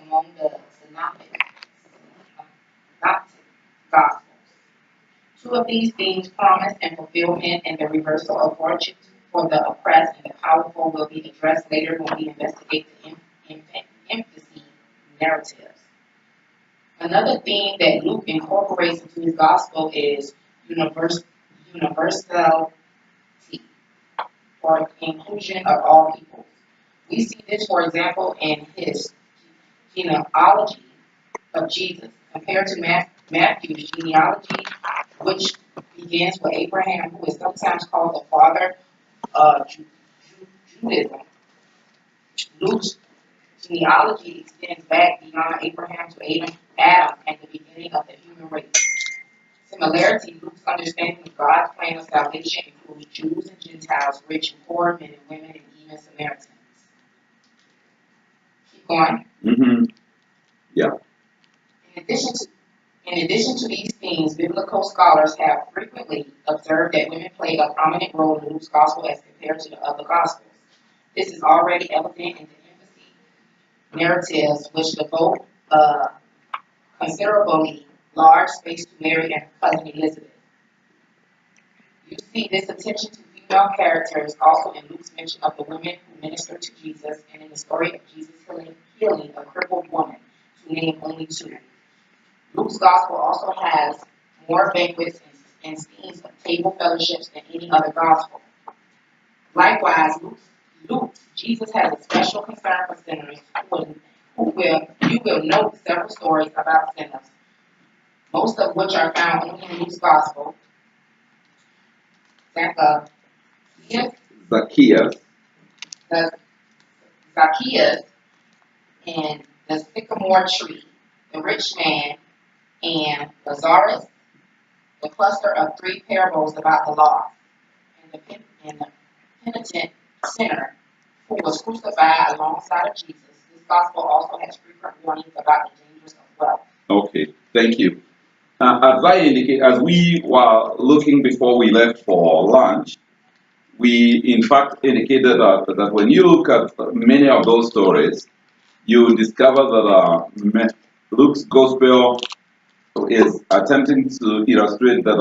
among the synoptic gospels. Two of these themes, promise and fulfillment, and the reversal of fortune for the oppressed and the powerful, will be addressed later when we investigate the empathy narratives. Another theme that Luke incorporates into his gospel is universality, or inclusion of all people. We see this, for example, in his genealogy of Jesus, compared to Matthew's genealogy, which begins with Abraham, who is sometimes called the father of Judaism. Luke's genealogy extends back beyond Abraham to Adam and the beginning of the human race. Similarity, Luke's understanding of God's plan of salvation includes Jews and Gentiles, rich and poor, men and women, and even Samaritans. Keep going. Mm-hmm. Yeah. In addition to these themes, biblical scholars have frequently observed that women play a prominent role in Luke's gospel as compared to the other gospels. This is already evident in the empathy narratives, which devote considerably large space to Mary and her cousin Elizabeth. You see this attention to female characters also in Luke's mention of the women who ministered to Jesus and in the story of Jesus healing a crippled woman, to name only two. Luke's gospel also has more banquets and scenes of table fellowships than any other gospel. Likewise, Jesus has a special concern for sinners you will note several stories about sinners, most of which are found only in Luke's gospel. Zacchaeus. Zacchaeus and the sycamore tree, the rich man, and Lazarus, the cluster of three parables about the law, and the penitent sinner who was crucified alongside of Jesus. This gospel also has frequent warnings about the dangers of wealth. Okay, thank you. As we were looking before we left for lunch, we in fact indicated that when you look at many of those stories, you discover that Luke's gospel is attempting to illustrate that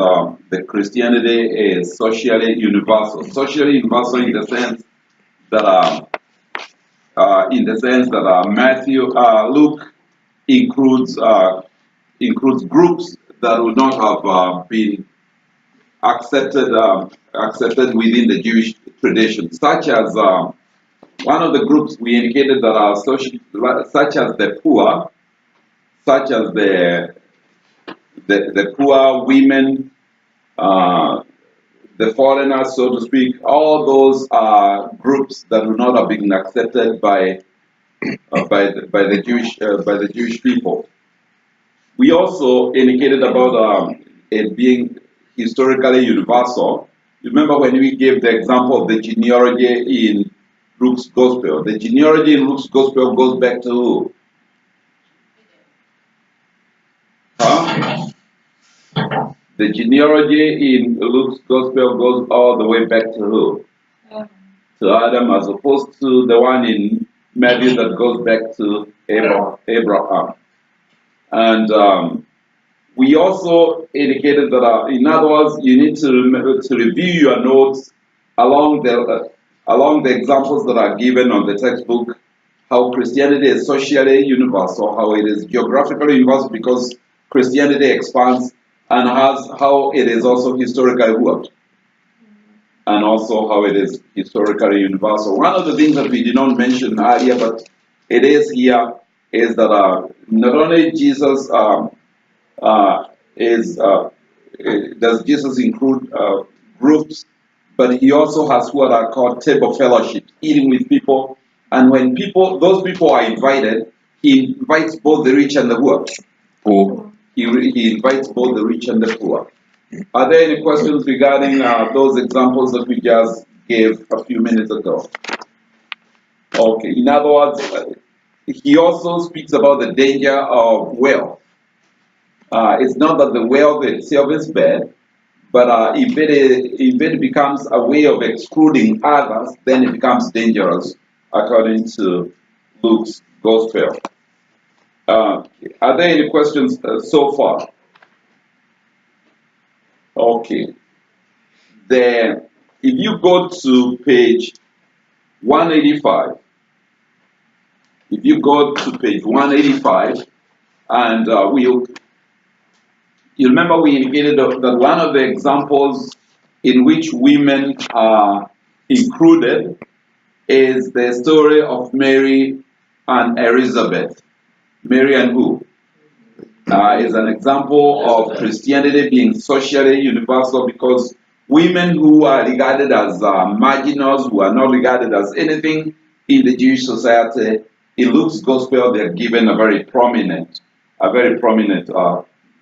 the Christianity is socially universal. Socially universal in the sense that Luke includes groups that would not have been accepted within the Jewish tradition, such as one of the groups we indicated that are social, such as the poor, such as the poor, women, the foreigners, so to speak. All those are groups that would not have been accepted by the Jewish people. We also indicated about it being historically universal. Remember when we gave the example of the genealogy in Luke's Gospel? The genealogy in Luke's Gospel goes back to who? Huh? The genealogy in Luke's Gospel goes all the way back to who? To Adam, as opposed to the one in Matthew that goes back to Abraham. And we also indicated that, in other words, you need to remember to review your notes along the examples that are given on the textbook, how Christianity is socially universal, how it is geographically universal because Christianity expands, and how it is also historically worked, and also how it is historically universal. One of the things that we did not mention earlier, but it is here, is that not only Jesus does Jesus include groups, but he also has what are called table fellowships, eating with people. And when those people are invited, he invites both the rich and the poor. He invites both the rich and the poor. Are there any questions regarding those examples that we just gave a few minutes ago? Okay, in other words, he also speaks about the danger of wealth. It's not that the wealth itself is bad, but if it becomes a way of excluding others, then it becomes dangerous, according to Luke's Gospel. Are there any questions so far? Okay. Then, if you go to page 185, if you go to page 185, and you remember we indicated that one of the examples in which women are included is the story of Mary and Elizabeth. Mary and who? Is an example of Christianity being socially universal, because women who are regarded as marginals, who are not regarded as anything in the Jewish society, in Luke's gospel, they're given a very prominent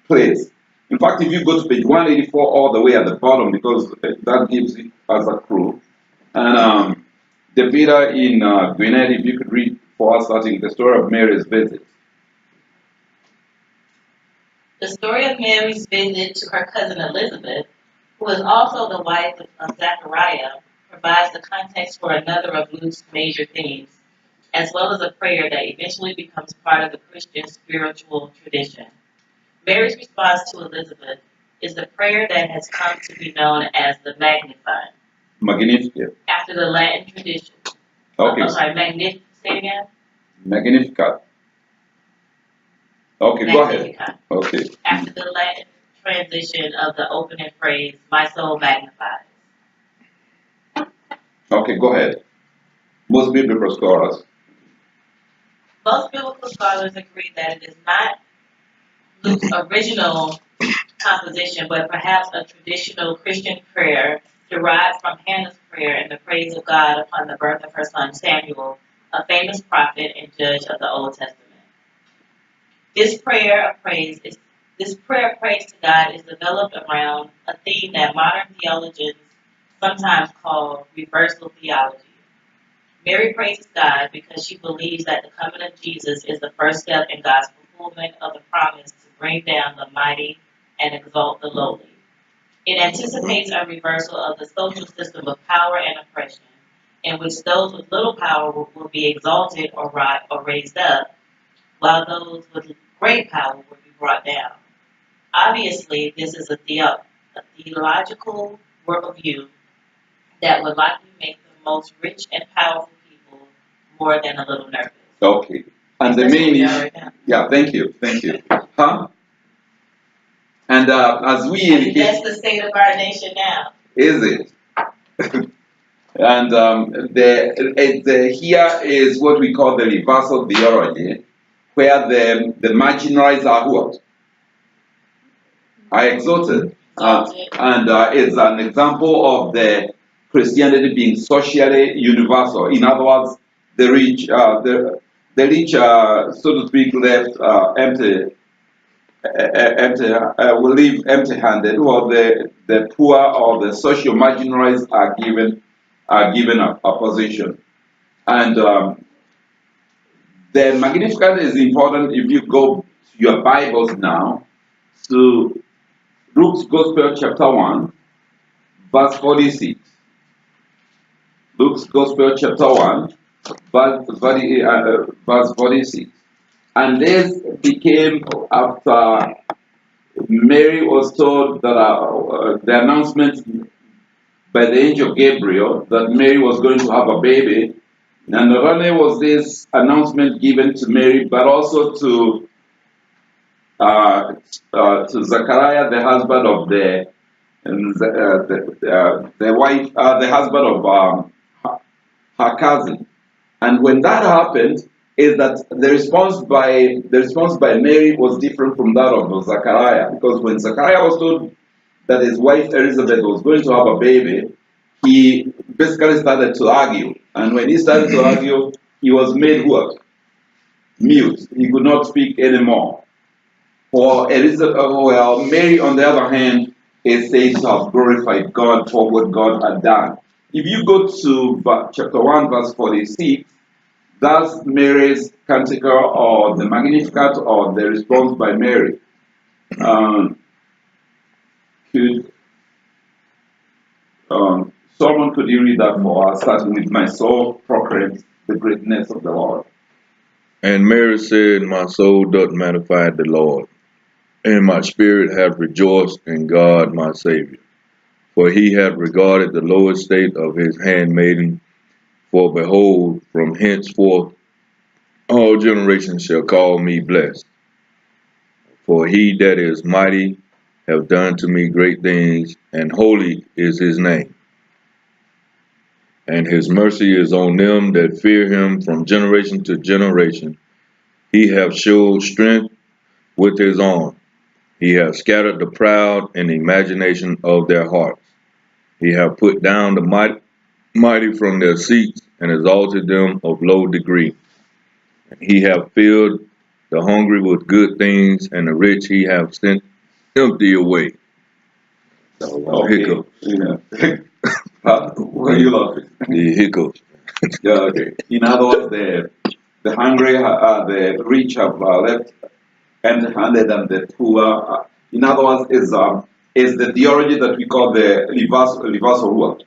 place. In fact, if you go to page 184 all the way at the bottom, because that gives it as a clue, and Davida in Gwinnett, if you could read for us, starting the story of Mary's visit. The story of Mary's visit to her cousin Elizabeth, who is also the wife of Zechariah, provides the context for another of Luke's major themes, as well as a prayer that eventually becomes part of the Christian spiritual tradition. Mary's response to Elizabeth is the prayer that has come to be known as the Magnificat, Magnificat. after the Latin tradition. Okay. I'm sorry, say it again? Magnificat. Okay, go ahead. Magnificat. Okay. After the Latin transition of the opening phrase, my soul magnifies. Okay, go ahead. Most biblical scholars. Most biblical scholars agree that it is not Luke's original composition, but perhaps a traditional Christian prayer derived from Hannah's prayer in the praise of God upon the birth of her son Samuel, a famous prophet and judge of the Old Testament. This prayer of praise to God is developed around a theme that modern theologians sometimes call reversal theology. Mary praises God because she believes that the coming of Jesus is the first step in God's fulfillment of the promise to bring down the mighty and exalt the lowly. It anticipates a reversal of the social system of power and oppression, in which those with little power will be exalted or raised up, while those with great power will be brought down. Obviously, this is a theological worldview that would likely make the most rich and powerful people more than a little nervous. Okay. And the main issue. Yeah, thank you. Huh? And as we indicate, that's the state of our nation now. Is it? And here is what we call the reversal theology, where the marginalized are what? Are exalted. And it's an example of the Christianity being socially universal. In other words, the rich, so to speak, left will leave empty-handed, while the poor or the social marginalized are given a position. And the Magnificat is important. If you go to your Bibles now to Luke's Gospel chapter 1, verse 46. Luke's Gospel chapter 1, verse 46. And this became after Mary was told that the announcement by the angel Gabriel that Mary was going to have a baby. And not only was this announcement given to Mary, but also to Zechariah, the husband of the husband of her cousin. And when that happened, is that the response by Mary was different from that of Zechariah, because when Zechariah was told that his wife Elizabeth was going to have a baby, he basically started to argue. And when he started to argue, he was made what? Mute. He could not speak anymore. For Mary, on the other hand, is said to have glorified God for what God had done. If you go to chapter 1, verse 46, that's Mary's canticle, or the Magnificat, or the response by Mary. Someone could you read that for us, starting with my soul proclaims the greatness of the Lord. And Mary said, My soul doth magnify the Lord, and my spirit hath rejoiced in God my Saviour. For he hath regarded the low estate of his handmaiden. For behold, from henceforth all generations shall call me blessed. For he that is mighty hath done to me great things, and holy is his name. And his mercy is on them that fear him from generation to generation. He hath showed strength with his arm. He hath scattered the proud in the imagination of their hearts. He hath put down the mighty from their seats, and exalted them of low degree. And he hath filled the hungry with good things, and the rich he hath sent empty away. Okay. Hiccup. Yeah. What are you laughing? The hiccups. Yeah, okay. In other words, the hungry, the rich have left empty-handed, and the poor. In other words, is the theology that we call the reversal what?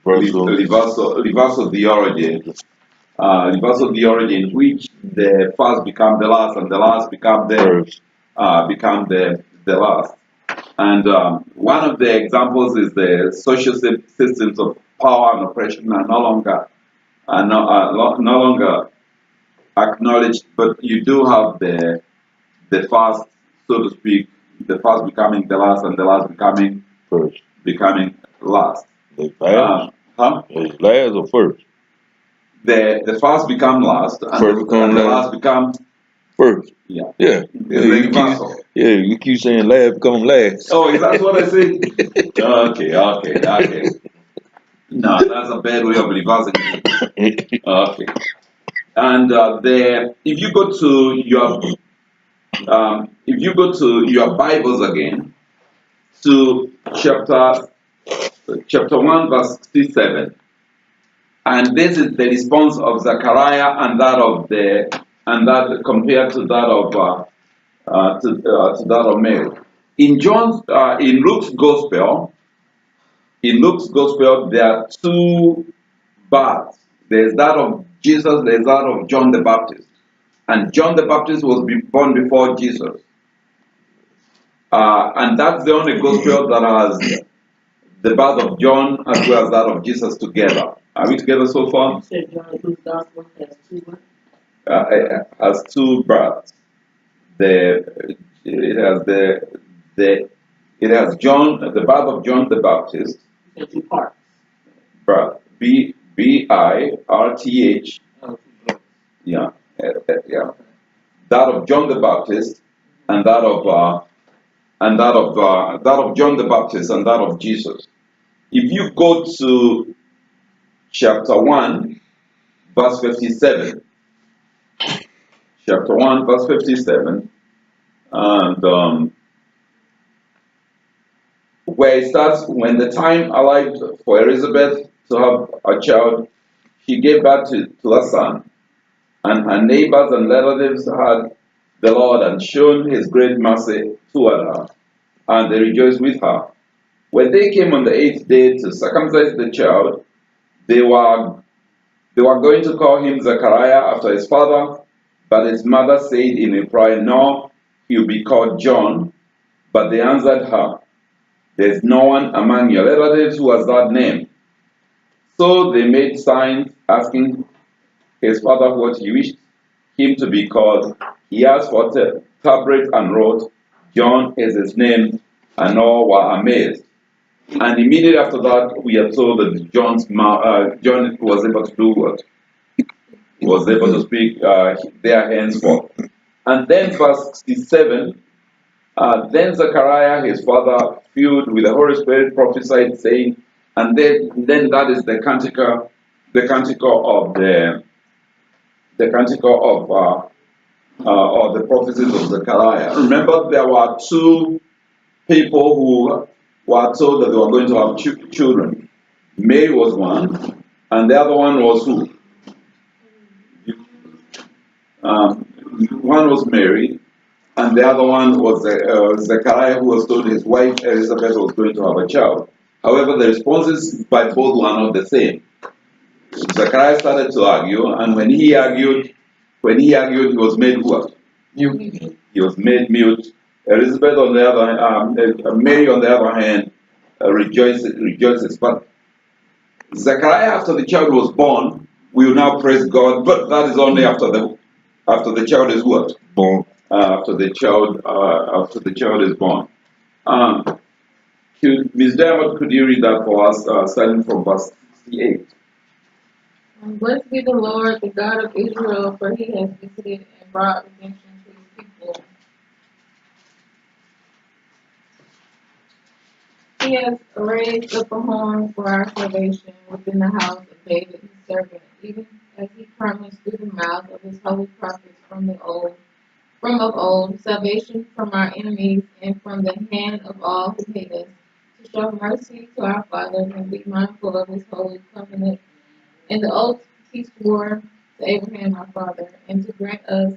Reversal theology. Reversal theology, in which the first become the last, and the last become the last. And one of the examples is the social systems of power and oppression are no longer acknowledged, but you do have the first, so to speak, the first becoming the last, and the last becoming last. Is last or first? The first become last, and the last become first. Yeah. Yeah. You keep saying last become last. Oh, is that what I say? Okay. No, that's a bad way of reversing it. Okay. And if you go to your Bibles again, to chapter 1, verse 67, and this is the response of Zechariah and that compared to that of Mary. In Luke's gospel, there are two births. There's that of Jesus, there's that of John the Baptist. And John the Baptist was born before Jesus. And that's the only gospel that has the birth of John as well as that of Jesus together. Are we together so far? You said John Luke's gospel has two. Has two births. It has John, the birth of John the Baptist. You said two parts. Birth. B-I-R-T-H. Yeah. That of John the Baptist, and that of John the Baptist, and that of Jesus. If you go to chapter 1, verse 57. Chapter 1, verse 57. And where it starts, when the time arrived for Elizabeth to have a child, she gave birth to a son. And her neighbors and relatives had the Lord and shown his great mercy toward her, and they rejoiced with her. When they came on the 8th day to circumcise the child, they were going to call him Zechariah after his father, but his mother said in reply, No, he will be called John. But they answered her, There's no one among your relatives who has that name. So they made signs asking his father what he wished him to be called. He asked for tablets and wrote, John is his name, and all were amazed. And immediately after that, we are told that John was able to do what? He was able to speak there henceforth. And then verse 67, then Zechariah, his father, filled with the Holy Spirit, prophesied, saying, and then that is the canticle of the prophecies of Zechariah. Remember, there were two people who were told that they were going to have children. Mary was one, and the other one was who? One was Mary, and the other one was Zechariah, who was told his wife Elizabeth was going to have a child. However, the responses by both were not the same. Zechariah started to argue, and when he argued, When he argued, he was made what? Mute. He was made mute. Elizabeth, on the other Mary, on the other hand, rejoices. But Zechariah, after the child was born, will now praise God. But that is only after the child is what? Born. After the child is born. Ms. Diamond, could you read that for us, starting from verse 68? Blessed be the Lord, the God of Israel, for he has visited and brought redemption to his people. He has raised up a horn for our salvation within the house of David his servant, even as he promised through the mouth of his holy prophets from of old, salvation from our enemies and from the hand of all who hate us, to show mercy to our fathers and be mindful of his holy covenant and the oath he swore to Abraham our father, and to grant us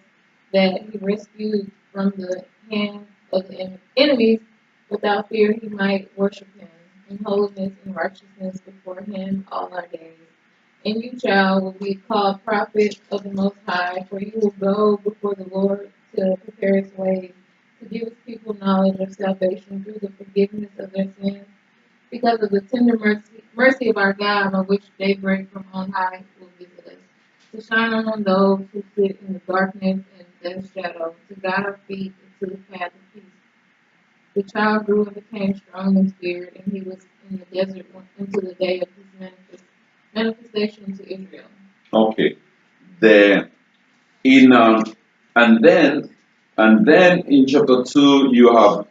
that he rescued from the hand of the enemies without fear he might worship him in holiness and righteousness before him all our days. And you, child, will be called prophet of the Most High, for you will go before the Lord to prepare his ways, to give his people knowledge of salvation through the forgiveness of their sins, because of the tender mercy of our God, on which daybreak from on high will visit us, to shine on those who sit in the darkness and death's shadow, to guide our feet into the path of peace. The child grew and became strong in spirit, and he was in the desert until the day of his manifestation to Israel. Okay. And then in chapter 2 you have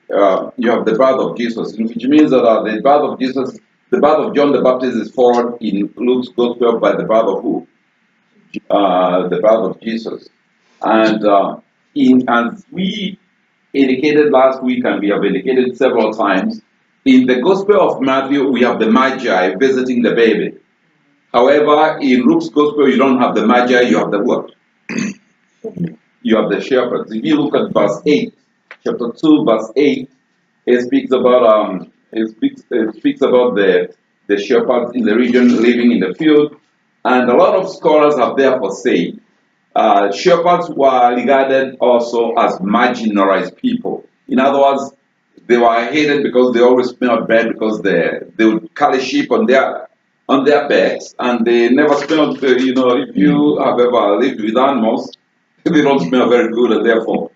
the birth of Jesus, which means that the birth of Jesus, the birth of John the Baptist is followed in Luke's Gospel by the birth of who? The birth of Jesus. And as we indicated last week, and we have indicated several times, in the Gospel of Matthew we have the Magi visiting the baby. However, in Luke's Gospel you don't have the Magi, you have the what? You have the shepherds. If you look at verse 8, chapter 2, verse 8, it speaks about the shepherds in the region living in the field, and a lot of scholars have therefore said shepherds were regarded also as marginalized people. In other words, they were hated because they always smelled bad, because they would carry sheep on their backs, and they never smelled. If you have ever lived with animals, they don't smell very good, and therefore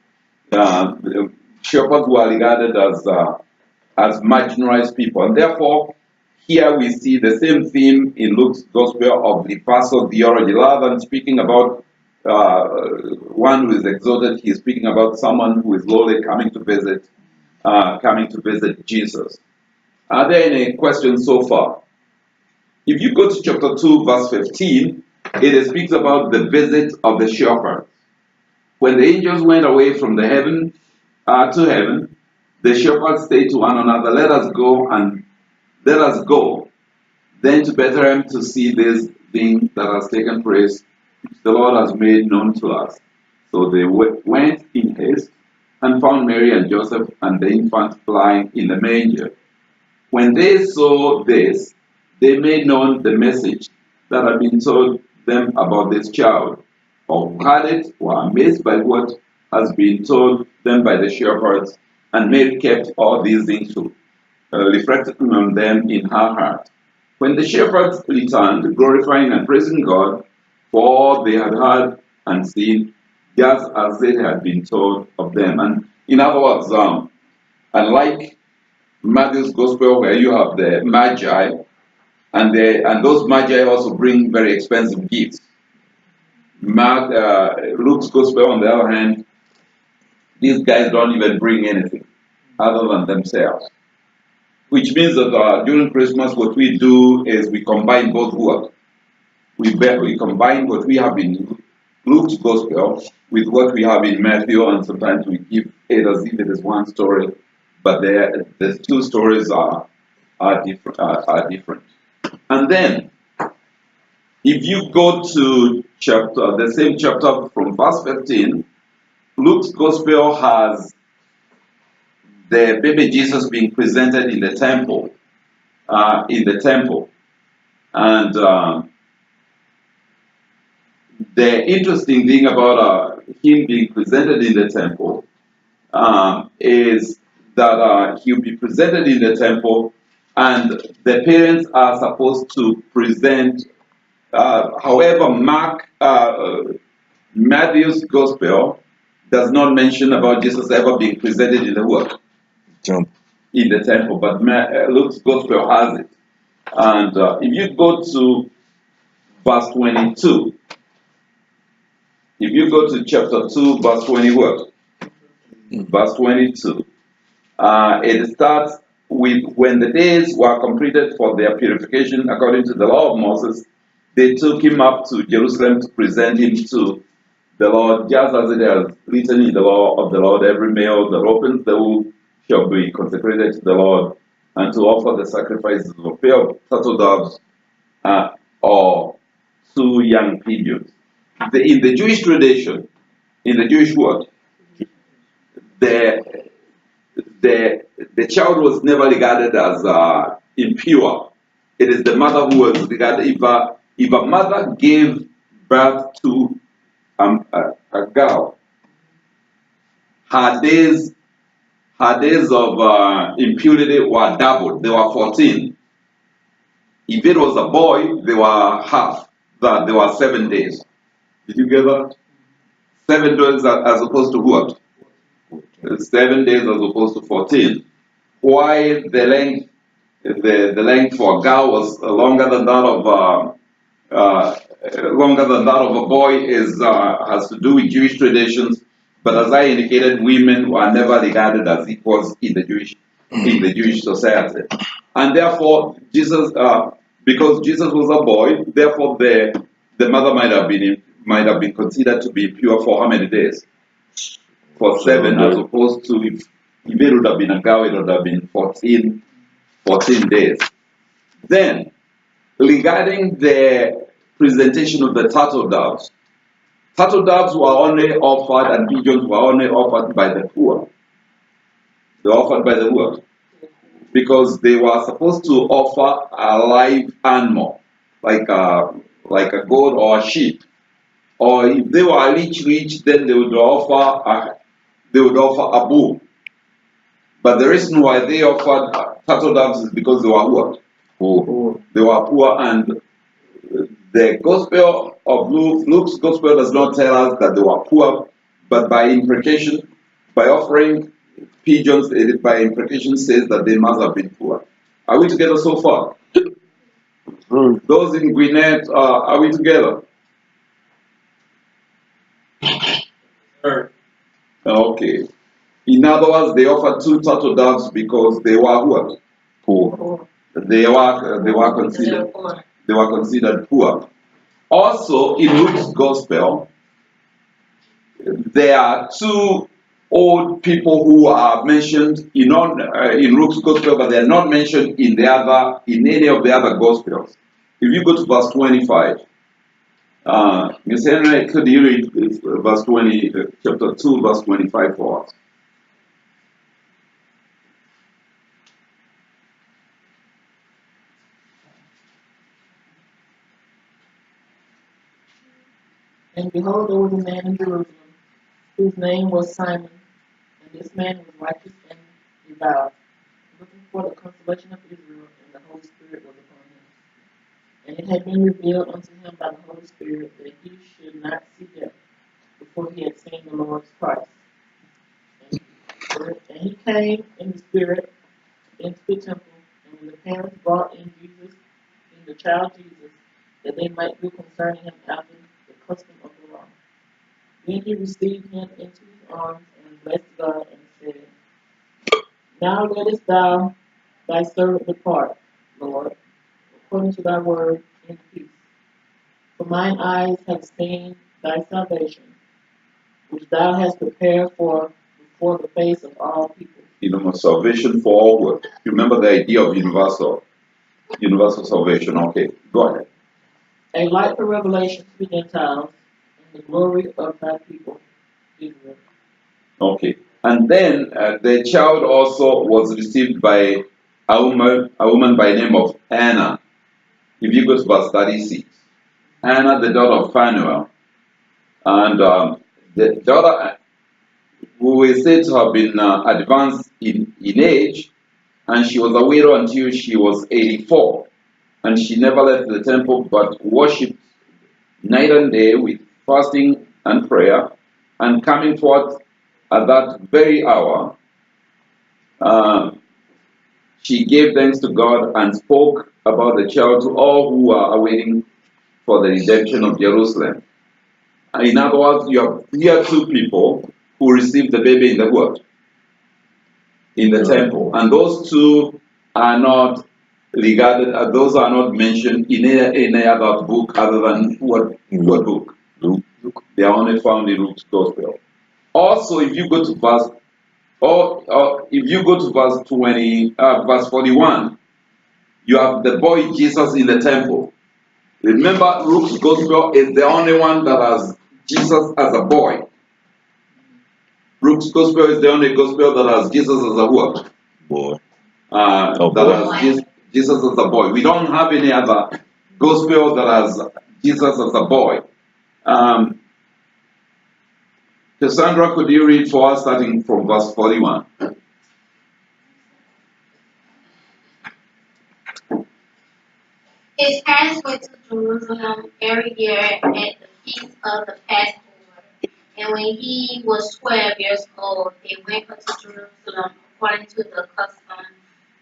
shepherds were regarded as marginalized people. And therefore, here we see the same theme in Luke's Gospel of reversal theology. Rather than speaking about one who is exalted, he is speaking about someone who is lowly coming to visit Jesus. Are there any questions so far? If you go to chapter 2, verse 15, it speaks about the visit of the shepherds. When the angels went away from the heaven to heaven, the shepherds said to one another, let us go then to Bethlehem to see this thing that has taken place, which the Lord has made known to us. So they went in haste and found Mary and Joseph and the infant lying in the manger. When they saw this, they made known the message that had been told them about this child. All who heard it were amazed by what has been told them by the shepherds, and Mary kept all these things reflected on them in her heart. When the shepherds returned, glorifying and praising God for all they had heard and seen, just as they had been told of them. And in other words, unlike Matthew's Gospel, where you have the Magi, and those Magi also bring very expensive gifts. Luke's Gospel, on the other hand, these guys don't even bring anything other than themselves. Which means that during Christmas, what we do is we combine both work. We combine what we have in Luke's Gospel with what we have in Matthew, and sometimes we give it as if it is one story, but the two stories are different. And then, if you go to the same chapter from verse 15, Luke's Gospel has the baby Jesus being presented in the temple, and the interesting thing about him being presented in the temple is that he'll be presented in the temple, and the parents are supposed to present. However, Matthew's gospel does not mention about Jesus ever being presented in the what? In the temple, but Luke's gospel has it. And if you go to verse 22, if you go to chapter 2, verse 20 what? Verse 22. It starts with, when the days were completed for their purification according to the law of Moses, they took him up to Jerusalem to present him to the Lord, just as it is written in the law of the Lord, every male that opens the womb shall be consecrated to the Lord, and to offer the sacrifices of a pair of turtle doves or 2 young pigeons. In the Jewish tradition, in the Jewish word, the child was never regarded as impure. It is the mother who was regarded. If a mother gave birth to a girl, her days of impurity were doubled. They were 14. If it was a boy, they were half. That they were 7 days. Did you get that? 7 days as opposed to what? 7 days as opposed to 14. Why the length for a girl was longer than that of a boy has to do with Jewish traditions. But as I indicated, women were never regarded as equals in the Jewish society, and therefore Jesus, because Jesus was a boy, therefore the mother might have been considered to be pure for how many days? For 7, as opposed to if it would have been a girl, it would have been 14 days. Then, regarding the presentation of the turtle doves were only offered, and pigeons were only offered by the poor. They were offered by the poor because they were supposed to offer a live animal, like a goat or a sheep. Or if they were rich, then they would offer a bull. But the reason why they offered turtle doves is because they were what? Poor. They were poor, and the gospel of Luke's gospel does not tell us that they were poor, but by implication, by offering pigeons, it by implication says that they must have been poor. Are we together so far? Those in Gwinnett, are we together? Okay. In other words, they offered 2 turtle doves because they were what? Poor. They were considered poor. Also, in Luke's gospel, there are 2 old people who are mentioned in Luke's gospel, but they are not mentioned in any of the other gospels. If you go to verse 25, Ms. Henry, could you read verse 20, chapter 2, verse 25 for us? And behold, there was a man in Jerusalem, whose name was Simon, and this man was righteous and devout, looking for the consolation of Israel, and the Holy Spirit was upon him. And it had been revealed unto him by the Holy Spirit that he should not see death before he had seen the Lord's Christ. And he came in the Spirit into the temple, and when the parents brought in the child Jesus, that they might do concerning him after the custom of the law. Then he received him into his arms, and blessed God, and said, Now lettest thou thy servant depart, Lord, according to thy word, in peace. For mine eyes have seen thy salvation, which thou hast prepared before the face of all people. Salvation for all world. You remember the idea of universal salvation. Okay, go ahead. A light for revelation to the Gentiles, and the glory of thy people, Israel. Okay, and then the child also was received by a woman by the name of Anna. If you go to verse 36, Anna, the daughter of Phanuel, And the other, who were said to have been advanced in age, and she was a widow until she was 84. And she never left the temple but worshipped night and day with fasting and prayer. And coming forth at that very hour, she gave thanks to God and spoke about the child to all who are awaiting for the redemption of Jerusalem. In other words, you have here two people who received the baby in the what? In the temple. And those two are not regarded, those are not mentioned in any other book other than what book? Luke. They are only found in Luke's Gospel. Also, if you go to verse, if you go to verse 41, you have the boy Jesus in the temple. Remember, Luke's Gospel is the only one that has Jesus as a boy. Luke's Gospel is the only Gospel that has Jesus as a what? Boy. That has Jesus as a boy. We don't have any other Gospel that has Jesus as a boy. Cassandra, could you read for us starting from verse 41? His parents went to Jerusalem every year at the feast of the Passover. And when he was 12 years old, they went up to Jerusalem according to the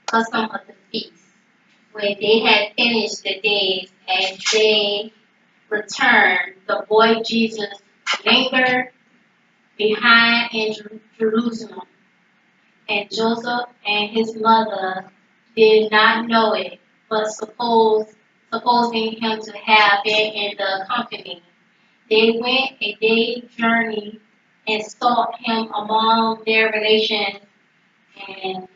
custom of the feast. When they had finished the days, as they returned, the boy Jesus lingered behind in Jerusalem. And Joseph and his mother did not know it, but supposing him to have been in the company, they went a day's journey and sought him among their relations and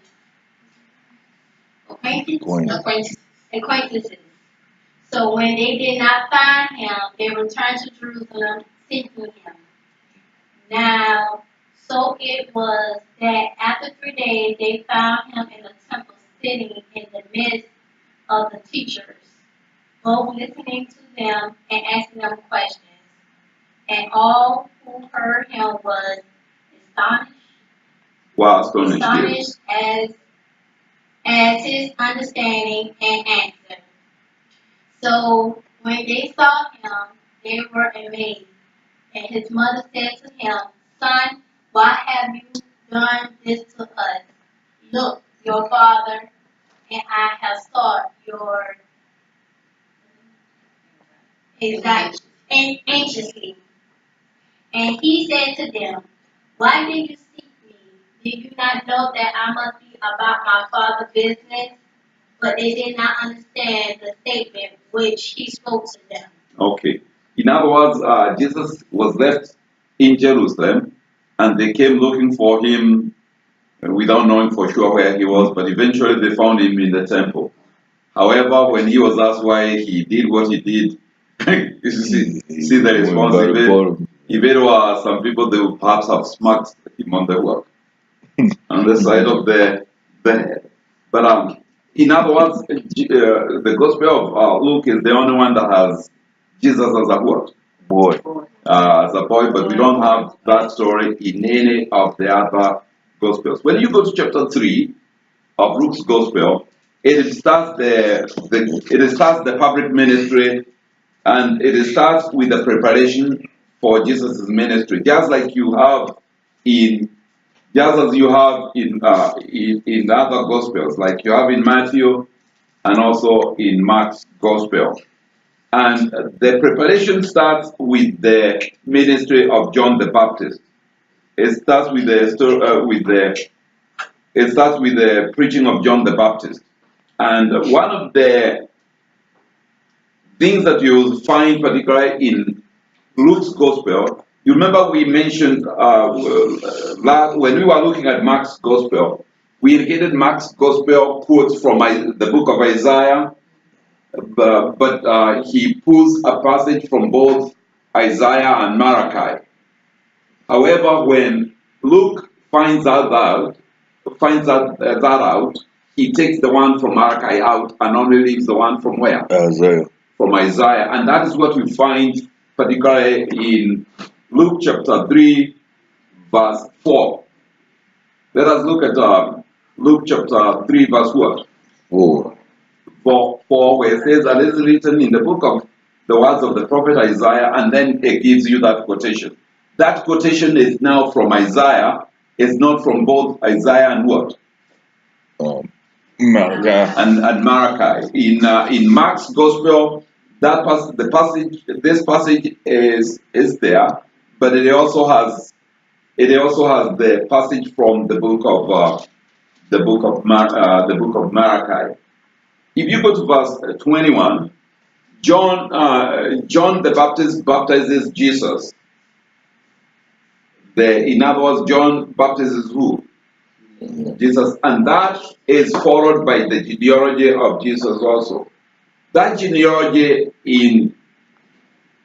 acquaintances. So when they did not find him, they returned to Jerusalem seeking him. Now, so it was that after 3 days they found him in the temple sitting in the midst of the teachers, both listening to them and asking them questions. And all who heard him was astonished as his understanding and answer. So when they saw him, they were amazed. And his mother said to him, Son, why have you done this to us? Look, your father and I have sought your anxiously. And he said to them, Why did you seek me? Did you not know that I must be about my father's business? But they did not understand the statement which he spoke to them. Okay. In other words, Jesus was left in Jerusalem, and they came looking for him without knowing for sure where he was, but eventually they found him in the temple. However, when he was asked why he did what he did, you see the response. If it were some people, they would perhaps have smacked him on the work, on the side of the head. But in other words, the Gospel of Luke is the only one that has Jesus as a what? Boy. As a boy, but we don't have that story in any of the other Gospels. When you go to chapter 3 of Luke's Gospel, it starts the public ministry, and it starts with the preparation for Jesus' ministry, just as you have in other Gospels, like you have in Matthew and also in Mark's Gospel. And the preparation starts with the ministry of John the Baptist. It starts with the preaching of John the Baptist. And one of the things that you will find particularly in Luke's Gospel, you remember we mentioned when we were looking at Mark's Gospel, we indicated Mark's Gospel quotes from the book of Isaiah, but he pulls a passage from both Isaiah and Malachi. However, when Luke finds that out, he takes the one from Malachi out and only leaves the one from where? Isaiah. From Isaiah. And that is what we find particularly in Luke chapter 3, verse 4. Let us look at Luke chapter 3, verse what? 4. 4, where it says that it is written in the book of the words of the prophet Isaiah, and then it gives you that quotation. That quotation is now from Isaiah. It's not from both Isaiah and what? Malachi. And Malachi. In Mark's gospel, this passage is there, but it also has the passage from the book of Malachi. If you go to verse 21, John the Baptist baptizes Jesus. In other words, John baptizes who? Jesus, and that is followed by the genealogy of Jesus also. That genealogy in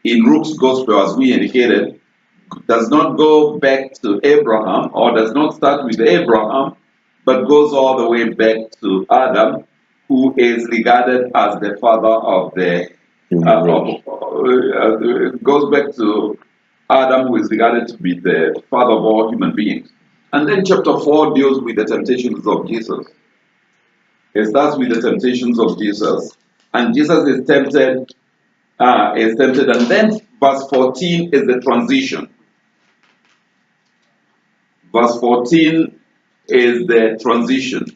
Luke's gospel, as we indicated, does not go back to Abraham, or does not start with Abraham, but goes all the way back to Adam, who is regarded as the father of the goes back to Adam, who is regarded to be the father of all human beings. And then chapter 4 deals with the temptations of Jesus. It starts with the temptations of Jesus. And Jesus is tempted, and then verse 14 is the transition. Verse 14 is the transition.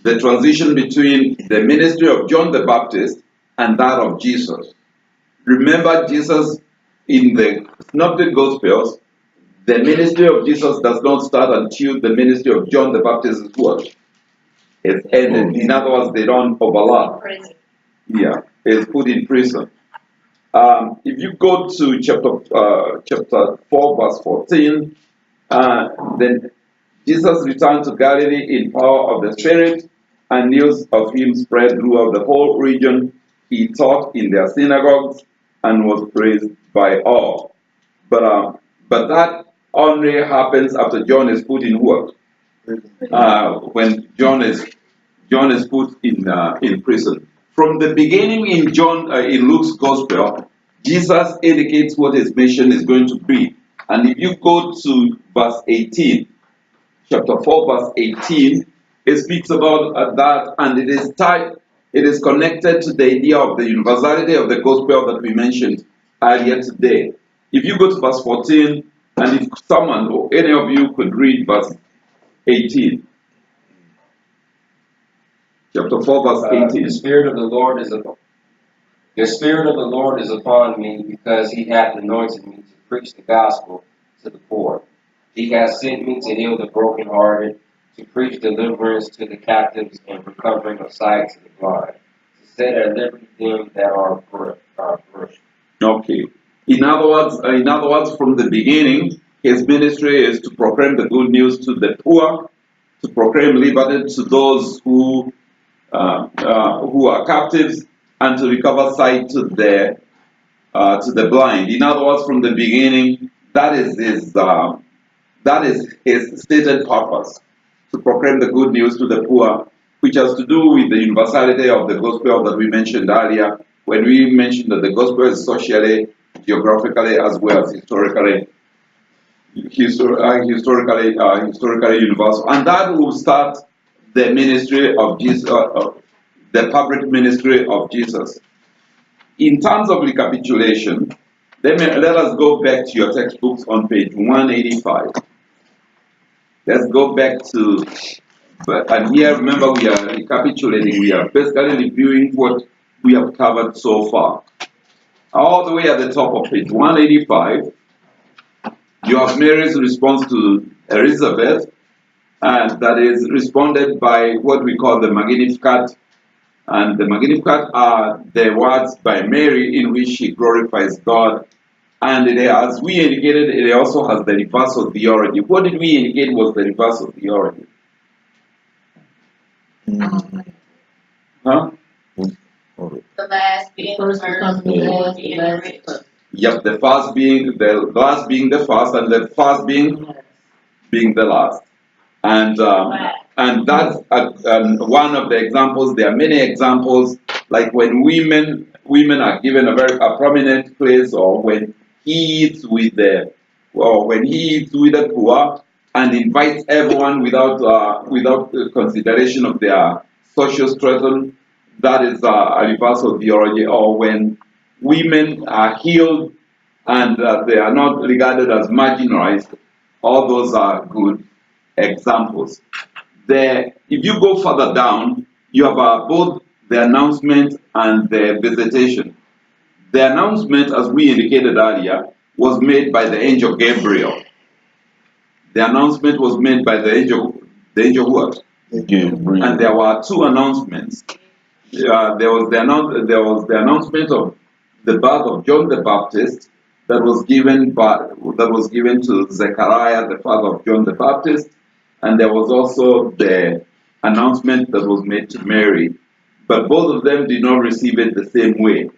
The transition between the ministry of John the Baptist and that of Jesus. Remember, Jesus in the Synoptic Gospels, the ministry of Jesus does not start until the ministry of John the Baptist is what? It's ended. In other words, they don't overlap. Yeah, it's put in prison. If you go to chapter 4, verse 14, then Jesus returned to Galilee in power of the Spirit, and news of him spread throughout the whole region. He taught in their synagogues and was praised by all. But that only happens after John is put in work. When John is put in prison. From the beginning in Luke's gospel, Jesus indicates what his mission is going to be. And if you go to verse 18, chapter 4, verse 18, it speaks about that, and it is connected to the idea of the universality of the gospel that we mentioned earlier today. If you go to verse 14, and if someone or any of you could read verse 18. Chapter 4, verse 18. The Spirit of the Lord is upon me, because he hath anointed me to preach the gospel to the poor. He hath sent me to heal the brokenhearted, to preach deliverance to the captives, and recovering of sight to the blind, to set at liberty them that are oppressed. Okay. In other words, from the beginning, his ministry is to proclaim the good news to the poor, to proclaim liberty to those who are captives, and to recover sight to the blind. In other words, from the beginning, that is his stated purpose, to proclaim the good news to the poor, which has to do with the universality of the gospel that we mentioned earlier, when we mentioned that the gospel is socially, geographically, as well as historically universal. And that will start the ministry of Jesus, the public ministry of Jesus. In terms of recapitulation, let us go back to your textbooks on page 185. Let's go back to, and here remember we are recapitulating, we are basically reviewing what we have covered so far. All the way at the top of page 185, you have Mary's response to Elizabeth, and that is responded by what we call the Magnificat. And the Magnificat are the words by Mary in which she glorifies God. And as we indicated, it also has the reversal theology. What did we indicate was the reversal theology? Huh? The last being the first, being the rich. Yep, the first being the last being the first, and the first being the last. And that's one of the examples. There are many examples, like when women are given a prominent place, or when he eats with the, well, when he eats with the poor and invites everyone without consideration of their social stratum, that is a reversal theology. Or when women are healed and they are not regarded as marginalized, all those are good examples. If you go further down, you have both the announcement and the visitation. The announcement, as we indicated earlier, was made by the angel Gabriel. The announcement was made by the angel what? Gabriel. And there were two announcements. There was the announcement of the birth of John the Baptist that was given to Zechariah, the father of John the Baptist, and there was also the announcement that was made to Mary. But both of them did not receive it the same way.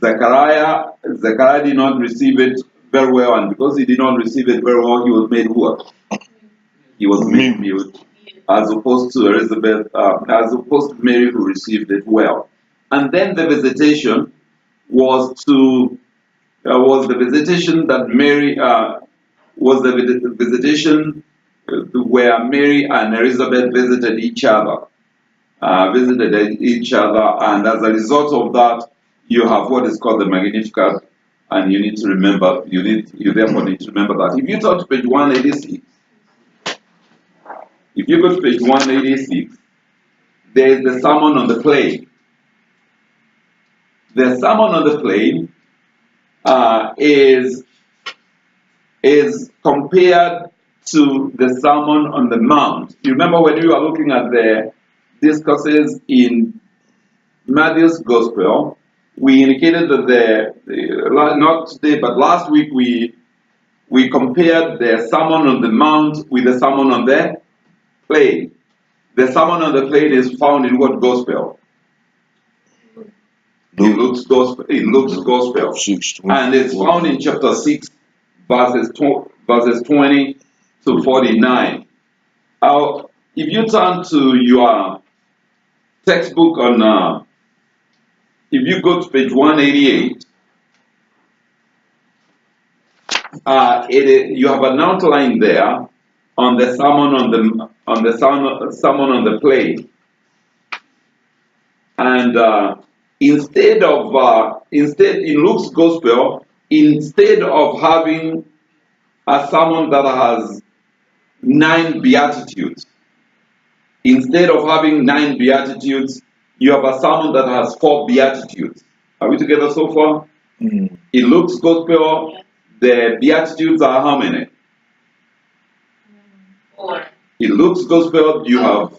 Zechariah did not receive it very well, and because he did not receive it very well, he was made what? He was made mute, as opposed to Mary, who received it well. And then the visitation was the visitation that Mary was the visitation where Mary and Elizabeth visited each other, and as a result of that, you have what is called the Magnificat, and you need to remember. You therefore need to remember that. If you turn to page 186, if you go to page 186, there is the Sermon on the Plain. The Sermon on the Plain is compared to the Sermon on the Mount. You remember when we were looking at the discourses in Matthew's Gospel, we indicated that not today, but last week we compared the Sermon on the Mount with the Sermon on the Plain. The Sermon on the Plain is found in what Gospel? In Luke's Gospel. And it's found in chapter 6, verses 20 to 49. If you turn to your textbook if you go to page 188, you have an outline there on the Sermon on the Plain. And instead in Luke's Gospel, instead of having a sermon that has 9 beatitudes, you have a sermon that has 4 beatitudes. Are we together so far? Mm. In Luke's Gospel, the beatitudes are how many? 4. In Luke's Gospel, you have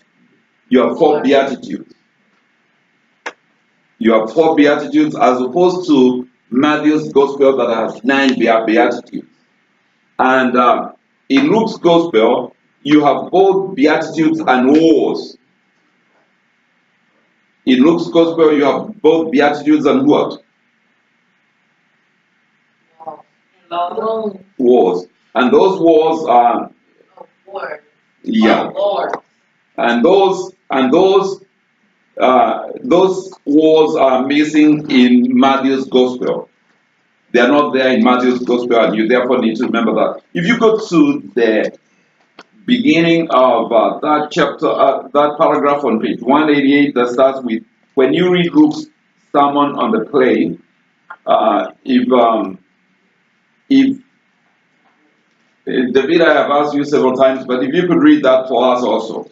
4 beatitudes. You have 4 beatitudes as opposed to Matthew's Gospel that has 9 beatitudes. And in Luke's Gospel, you have both beatitudes and woes. In Luke's Gospel, you have both beatitudes and what? Woes. And those woes are Lord. And those woes are missing in Matthew's Gospel. They are not there in Matthew's Gospel, and you therefore need to remember that. If you go to the beginning of that chapter, that paragraph on page 188 that starts with, when you read Luke's Sermon on the Plain, if David, I have asked you several times, but if you could read that for us also.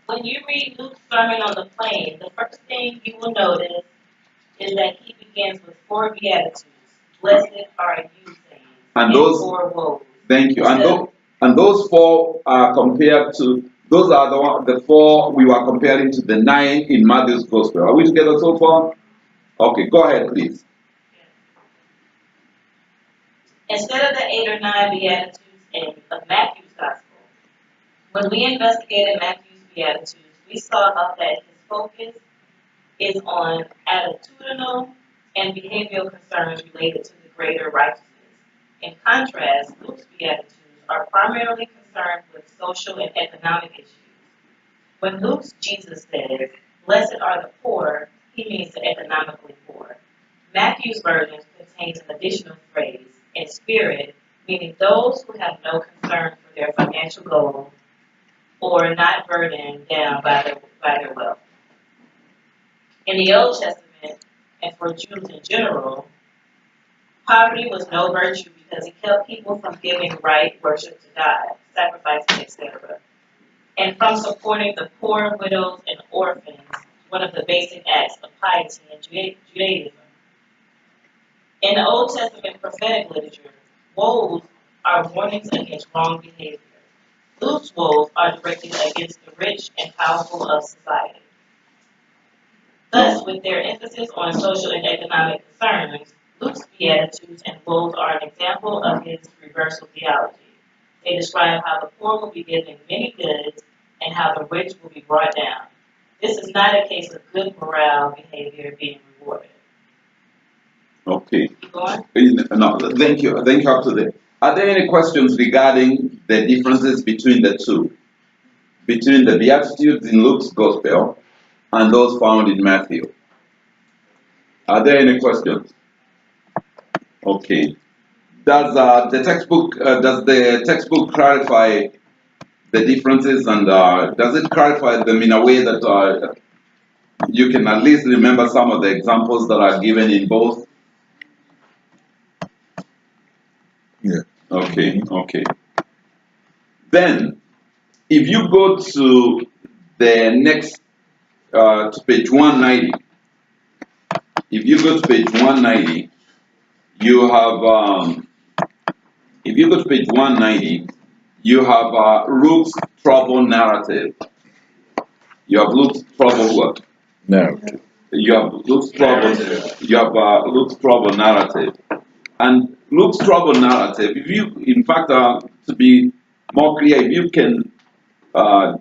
When you read Luke's Sermon on the Plain, the first thing you will notice is that he begins with 4 beatitudes. Blessed are you, sayings, and 4 woes. Thank you. And those 4 are compared to, those are the 4 we were comparing to the 9 in Matthew's Gospel. Are we together so far? Okay, go ahead, please. Instead of the 8 or 9 beatitudes of Matthew's Gospel, when we investigated Matthew's Beatitudes, we saw that his focus is on attitudinal and behavioral concerns related to the greater righteousness. In contrast, Luke's Beatitudes are primarily concerned with social and economic issues. When Luke's Jesus says, "Blessed are the poor," he means the economically poor. Matthew's version contains an additional phrase, in spirit, meaning those who have no concern for their financial goals or not burdened down by their wealth. In the Old Testament, and for Jews in general, poverty was no virtue because it kept people from giving right worship to God, sacrificing, etc., and from supporting the poor, widows, and orphans, one of the basic acts of piety in Judaism. In the Old Testament prophetic literature, woes are warnings against wrong behavior. Luke's woes are directed against the rich and powerful of society. Thus, with their emphasis on social and economic concerns, Luke's Beatitudes and woes are an example of his reversal theology. They describe how the poor will be given many goods and how the rich will be brought down. This is not a case of good morale behavior being rewarded. Okay. Keep going. No, thank you. Thank you up to there. Are there any questions regarding the differences between the two? Between the Beatitudes in Luke's Gospel and those found in Matthew? Are there any questions? Okay. Does the textbook clarify the differences, and does it clarify them in a way that you can at least remember some of the examples that are given in both? Yeah. Okay, okay. Then, if you go to the next, to page 190, if you go to page 190, you have, if you go to page 190, you have Luke's trouble narrative. You have Luke's trouble what? Narrative. You have Luke's trouble. You have Luke's trouble narrative, and Luke's trouble narrative. If you, in fact, to be more clear, if you can,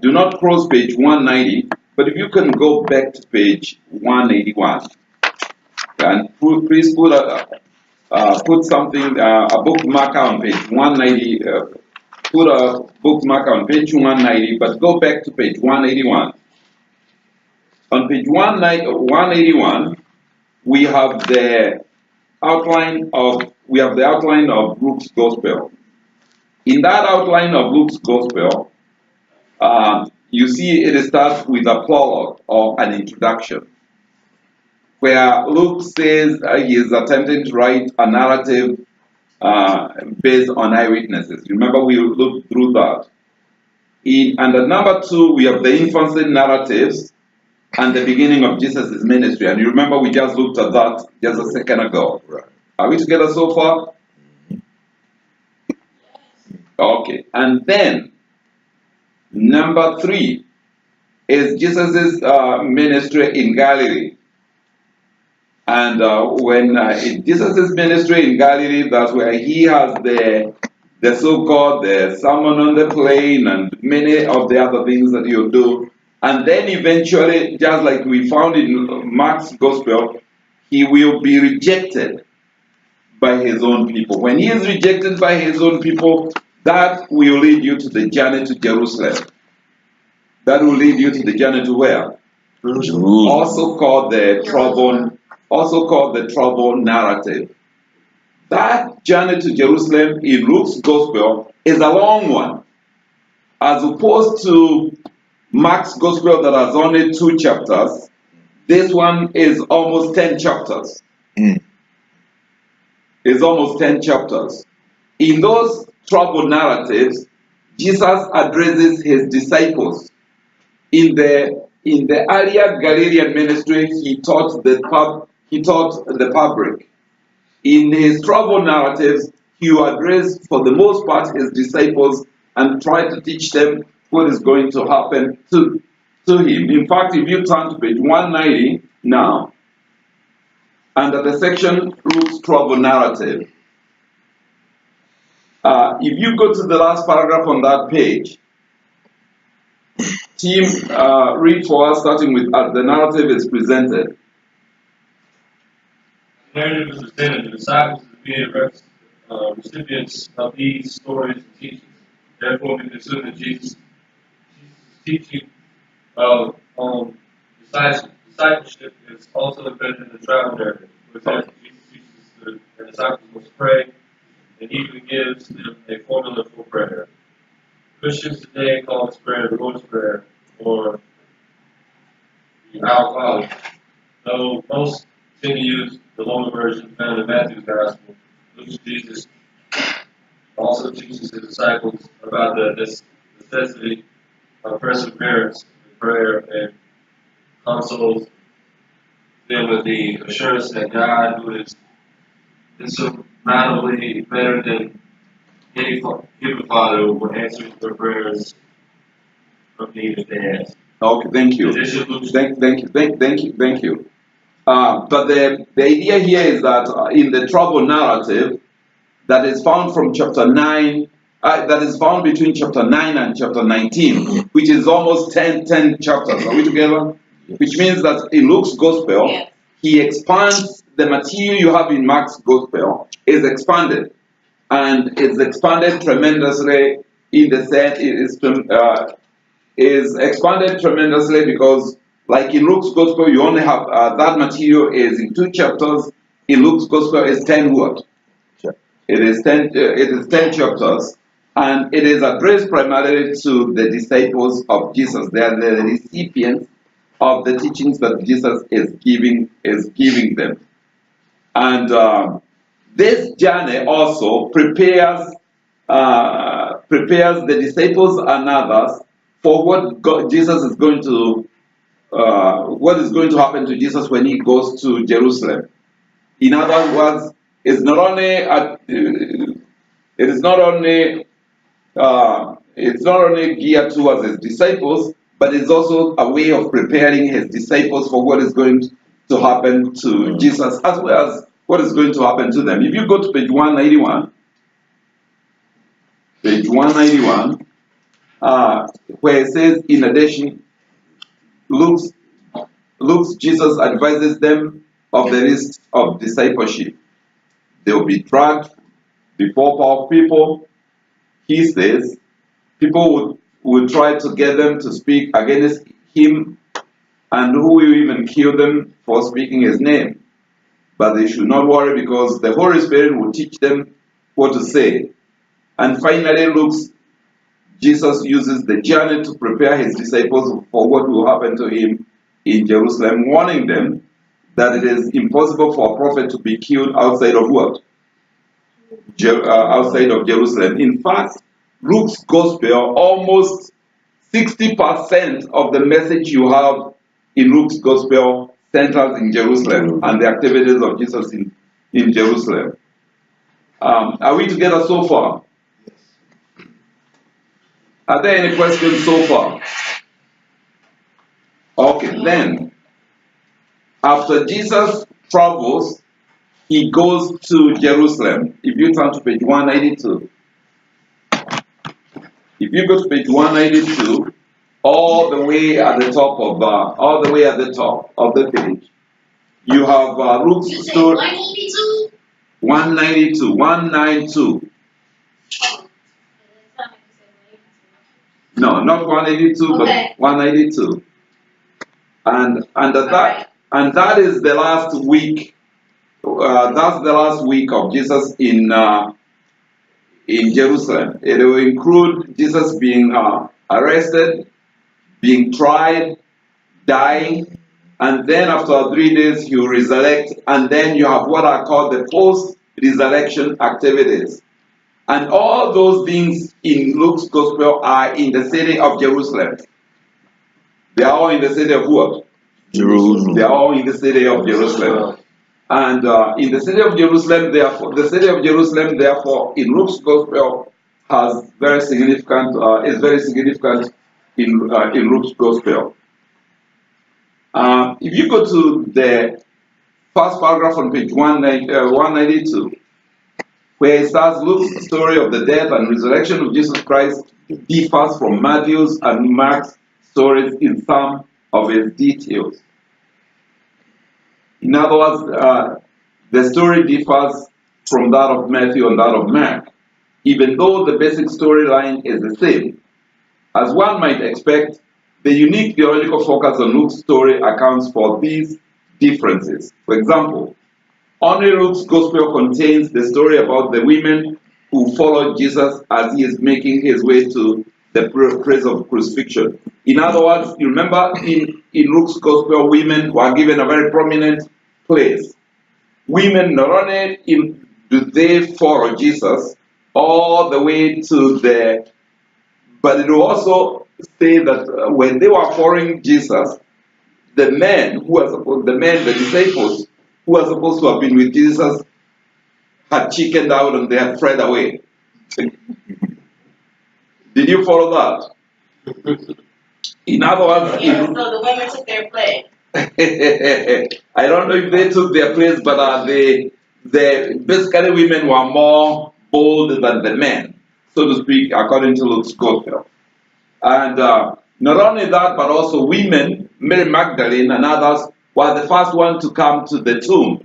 do not cross page 190, but if you can go back to page 181, and please put something, a bookmark on page 190. Put a bookmark on page 190, but go back to page 181. On page 181, we have the outline of Luke's Gospel. In that outline of Luke's Gospel, you see it starts with a prologue or an introduction, where Luke says he is attempting to write a narrative based on eyewitnesses. Remember, we looked through that. Under number 2, we have the infancy narratives and the beginning of Jesus' ministry. And you remember we just looked at that just a second ago. Right. Are we together so far? Okay. And then, number 3 is Jesus' ministry in Galilee. And when in Jesus' ministry in Galilee, that's where he has the so-called the Sermon on the Plain and many of the other things that he'll do. And then eventually, just like we found in Mark's Gospel, he will be rejected by his own people. When he is rejected by his own people, that will lead you to the journey to Jerusalem. That will lead you to the journey to where? Jerusalem. Also called the trouble narrative. That journey to Jerusalem in Luke's Gospel is a long one, as opposed to Mark's Gospel that has only 2 chapters. This one is almost 10 chapters. It's almost 10 chapters. In those trouble narratives, Jesus addresses his disciples. In the earlier Galilean ministry, he taught the public. In his trouble narratives, he will address, for the most part, his disciples and try to teach them what is going to happen to him. In fact, if you turn to page 190 now, under the section Luke's trouble narrative, if you go to the last paragraph on that page, team, read for us, starting with as the narrative is presented. The narrative is presented. The disciples as being recipients of these stories and teachings. Therefore, we consider Jesus' teaching on discipleship is also embedded in the travel narrative. For example, disciples must pray, and he even gives them a formula for prayer. Christians today call this prayer the Lord's Prayer, or the Our Father, though most tend to use the longer version found in Matthew's Gospel. Jesus also teaches his disciples about the necessity of perseverance in prayer, and consoles them with the assurance that God, who is insurmountably better than any human father, will answer their prayers of need if they ask. Okay, thank you. Thank you. But the idea here is that in the trouble narrative that is found from chapter 9, that is found between chapter 9 and chapter 19, which is almost 10 chapters. Are we together? Which means that in Luke's Gospel, he expands the material you have in Mark's Gospel is expanded. And it's expanded tremendously in the sense it is expanded tremendously because, like in Luke's Gospel, you only have that material is in 2 chapters. In Luke's Gospel, is 10 words. Sure. It is 10 chapters, and it is addressed primarily to the disciples of Jesus. They are the recipients of the teachings that Jesus is giving them, and this journey also prepares the disciples and others for what Jesus is going to what is going to happen to Jesus when he goes to Jerusalem. In other words, it's not only geared towards his disciples, but it's also a way of preparing his disciples for what is going to happen to Jesus, as well as what is going to happen to them. If you go to page 191, where it says, in addition, Luke's Jesus advises them of the risks of discipleship. They will be dragged before powerful people. He says people would try to get them to speak against him, and who will even kill them for speaking his name. But they should not worry, because the Holy Spirit will teach them what to say. And finally, Jesus uses the journey to prepare his disciples for what will happen to him in Jerusalem, warning them that it is impossible for a prophet to be killed outside of what? Outside of Jerusalem. In fact, Luke's Gospel, almost 60% of the message you have in Luke's Gospel centers in Jerusalem and the activities of Jesus in Jerusalem. Are we together so far? Are there any questions so far? Okay, then, after Jesus travels, he goes to Jerusalem. If you turn to page 192. If you go to page 192, all the way at the top of the page, you have Luke's story. 192. 192. No, not 182, but 192. And that is the last week. That's the last week of Jesus in Jerusalem. It will include Jesus being arrested, being tried, dying, and then after 3 days he will resurrect, and then you have what are called the post-resurrection activities. And all those things in Luke's Gospel are in the city of Jerusalem. They are all in the city of what? Jerusalem. They are all in the city of Jerusalem. And in the city of Jerusalem, therefore, in Luke's Gospel is very significant in Luke's Gospel. If you go to the first paragraph on page 192, where it starts, Luke's story of the death and resurrection of Jesus Christ differs from Matthew's and Mark's stories in some of its details. In other words, the story differs from that of Matthew and that of Mark, even though the basic storyline is the same. As one might expect, the unique theological focus on Luke's story accounts for these differences. For example, Only Luke's gospel contains the story about the women who followed Jesus as he is making his way to the place of crucifixion. In other words, you remember in Luke's gospel, women were given a very prominent place. Women not only do they follow Jesus all the way to the, but it will also say that when they were following Jesus, the men who were supposed, the disciples who were supposed to have been with Jesus had chickened out and they had fled away. Did you follow that? In other words, Yeah, so the women took their place. I don't know if they took their place, but they basically women were more bold than the men, so to speak, according to Luke's gospel. And not only that, but also women, Mary Magdalene and others, were the first one to come to the tomb.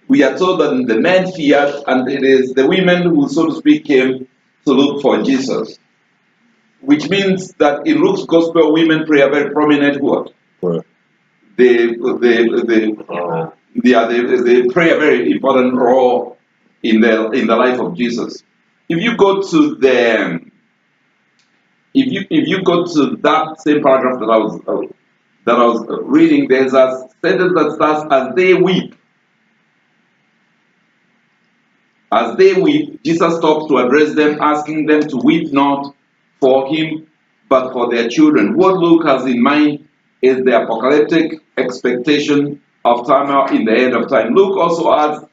We are told that the men feared, and it is the women who, so to speak, came to look for Jesus. Which means that in Luke's gospel, women play a very prominent what? Right. They play a very important role in the life of Jesus. If you go to the if you go to that same paragraph that I was reading, there's a sentence that starts, as they weep. As they weep, Jesus stops to address them, asking them to weep not for him, but for their children. What Luke has in mind is the apocalyptic expectation of time in the end of time. Luke also adds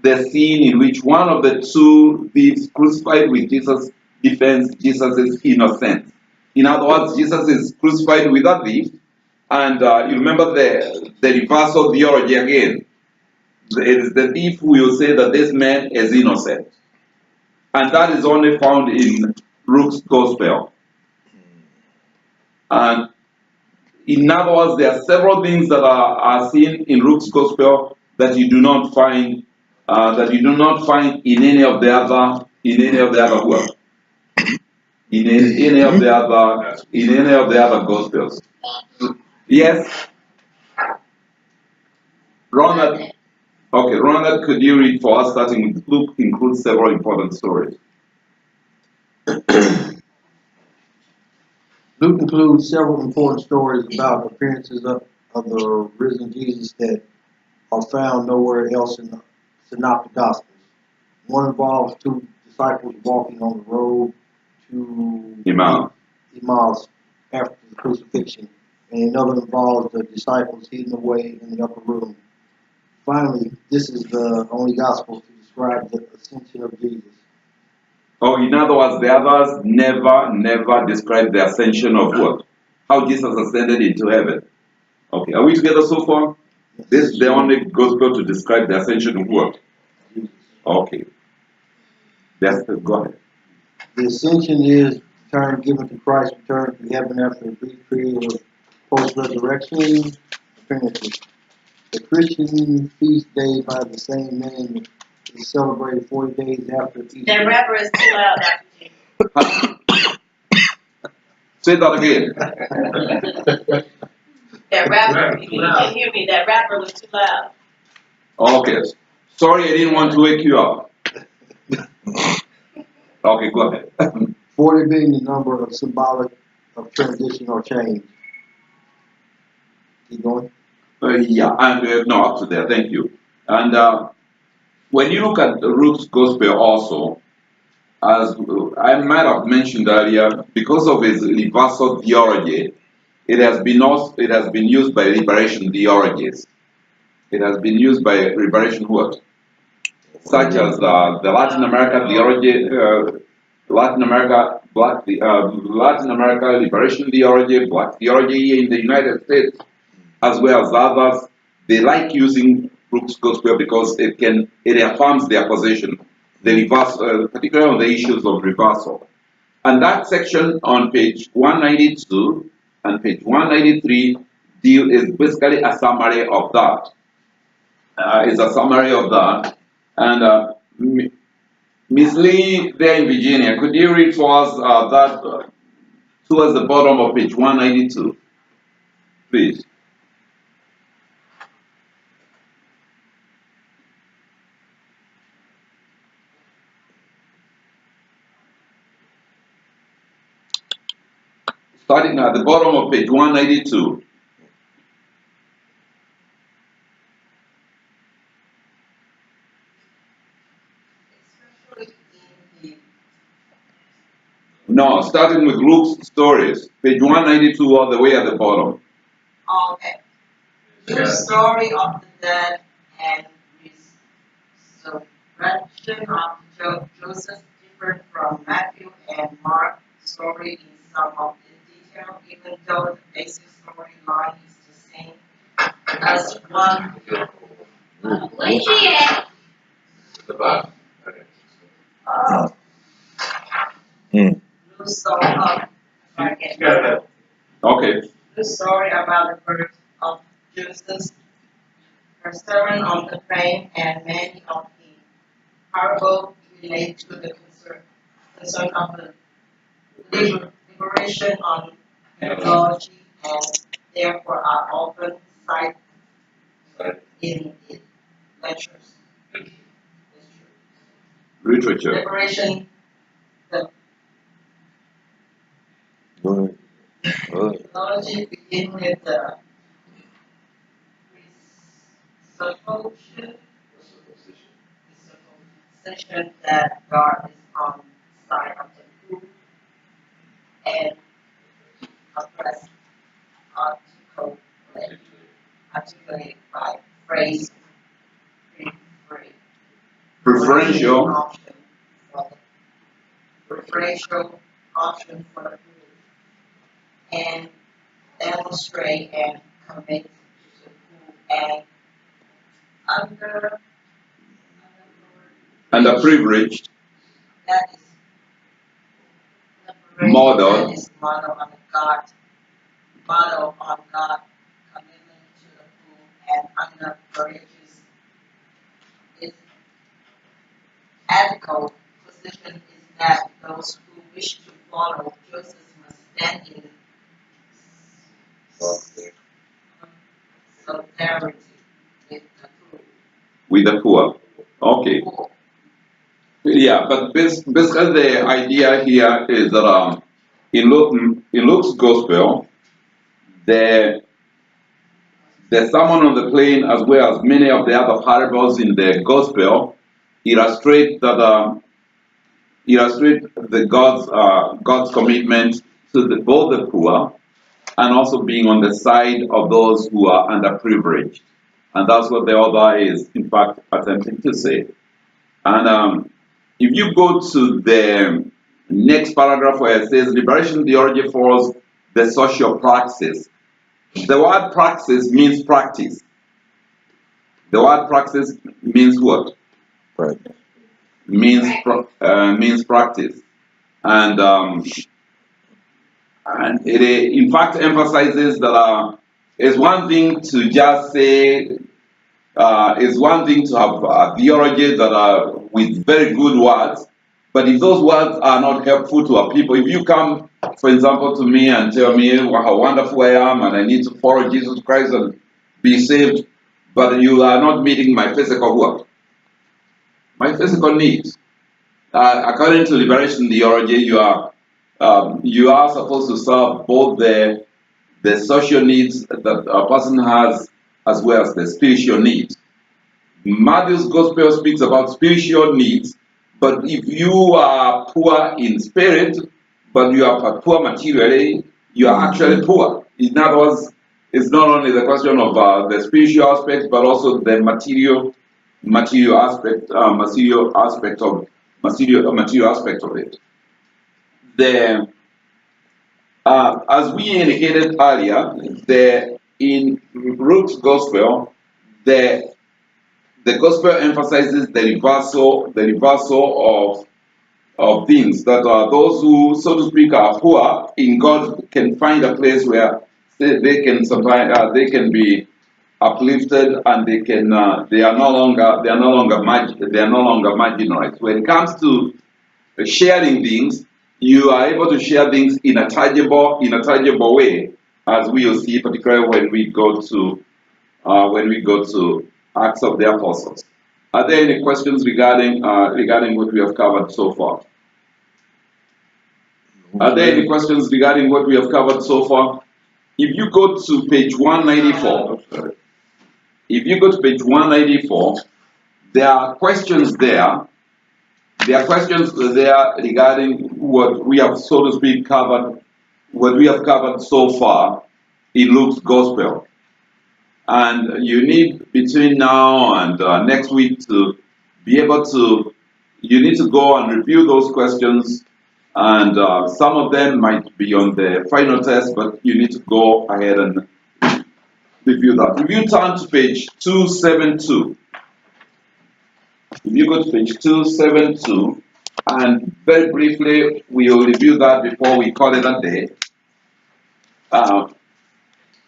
the scene in which one of the two thieves crucified with Jesus defends Jesus' innocence. In other words, Jesus is crucified with a thief, and you remember the reversal theology again. It is the thief who will say that this man is innocent. And that is only found in Luke's gospel. And in other words, there are several things that are seen in Luke's gospel that you do not find in any of the other work. In any of the other gospels. Yes? Ronald, okay, Ronald, could you read for us, starting with Luke includes several important stories. Luke includes several important stories about appearances of the risen Jesus that are found nowhere else in the Synoptic Gospels. One involves two disciples walking on the road to Emmaus after the crucifixion, and another involves the disciples hidden away in the upper room. Finally, this is the only gospel to describe the ascension of Jesus. Oh, in other words, the others never describe the ascension of what? How Jesus ascended into heaven. Okay, are we together so far? This is the only gospel to describe the ascension of what? Okay. Go ahead. The ascension is the term given to Christ's return to heaven after a brief period of post-resurrection appearances. The Christian feast day by the same name is celebrated 40 days after Easter. That rapper is too loud, Dr. Say that again. That rapper, you can't hear me, that rapper was too loud. Okay. Sorry, I didn't want to wake you up. Okay, go ahead. 40 being the number of symbolic of transition or change. Keep going. Yeah, and no, up to there, thank you. And when you look at Luke's gospel also, as I might have mentioned earlier, because of its reversal theology, it has been used by liberation theologies. It has been used by liberation what? Such as the Latin America theology, Latin America liberation theology, black theology in the United States, as well as others. They like using Luke's gospel because it affirms their position, the reverse, particularly on the issues of reversal. And that section on page 192 and page 193 is basically a summary of that. And Miss Lee, there in Virginia, could you read for us that towards the bottom of page 192, please? Starting at the bottom of page 192. Especially in No, starting with Luke's stories, page 192 all the way at the bottom. okay, the story of the dead and resurrection of Joseph differed from Matthew and Mark's story in some of the detail, even though the basic storyline is the same as one. Where she at? The bottom. Okay. Mm. Luke's story of, You got that. Okay. the story about the birth of Jesus, her sermon on the plain, and many of the parables relate to the concern of the liberation on technology and therefore are often cited in its lectures. Literature. Liberation, the Go ahead. Go ahead. technology begin with the presupposition that God is on the side of the poor and oppressed, articulated by phrase free. Preferential. Option for the preferential option for the poor and demonstrate and commit to the poor and Underprivileged. that is Model. that is model on God commitment to the poor and underprivileged. Its ethical position is that those who wish to follow Jesus must stand in solidarity with the poor. With the poor. Okay. Yeah, but basically the idea here is that in Luke's gospel, the Sermon on the Plain, as well as many of the other parables in the gospel, illustrate the God's commitment to both the poor and also being on the side of those who are underprivileged, and that's what the author is in fact attempting to say. And if you go to the next paragraph where it says liberation theology follows the social praxis, the word praxis means practice. The word praxis means what? Right. Means practice, and it in fact emphasizes that it's one thing to just say. It's one thing to have theology that are with very good words, but if those words are not helpful to our people, if you come, for example, to me and tell me how wonderful I am and I need to follow Jesus Christ and be saved, but you are not meeting my physical what? My physical needs. According to liberation theology, you are supposed to serve both the social needs that a person has as well as the spiritual needs. Matthew's gospel speaks about spiritual needs, but if you are poor in spirit, but you are poor materially, you are actually poor. In other words, it's not only the question of the spiritual aspect, but also the material aspect of it. As we indicated earlier, in Luke's gospel, the gospel emphasizes the reversal of things, that those who, so to speak, are poor in God can find a place where they can be uplifted, and they are no longer marginalized. When it comes to sharing things, you are able to share things in a tangible way, as we will see, particularly when we go to Acts of the Apostles. Are there any questions regarding what we have covered so far? Are there any questions regarding what we have covered so far? If you go to page 194, if you go to page 194, there are questions there. There are questions there regarding what we have, so to speak, covered, what we have covered so far in Luke's Gospel. And you need between now and next week to be able to, you need to go and review those questions. And some of them might be on the final test, but you need to go ahead and review that. If you turn to page 272, if you go to page 272, and very briefly, we will review that before we call it a day.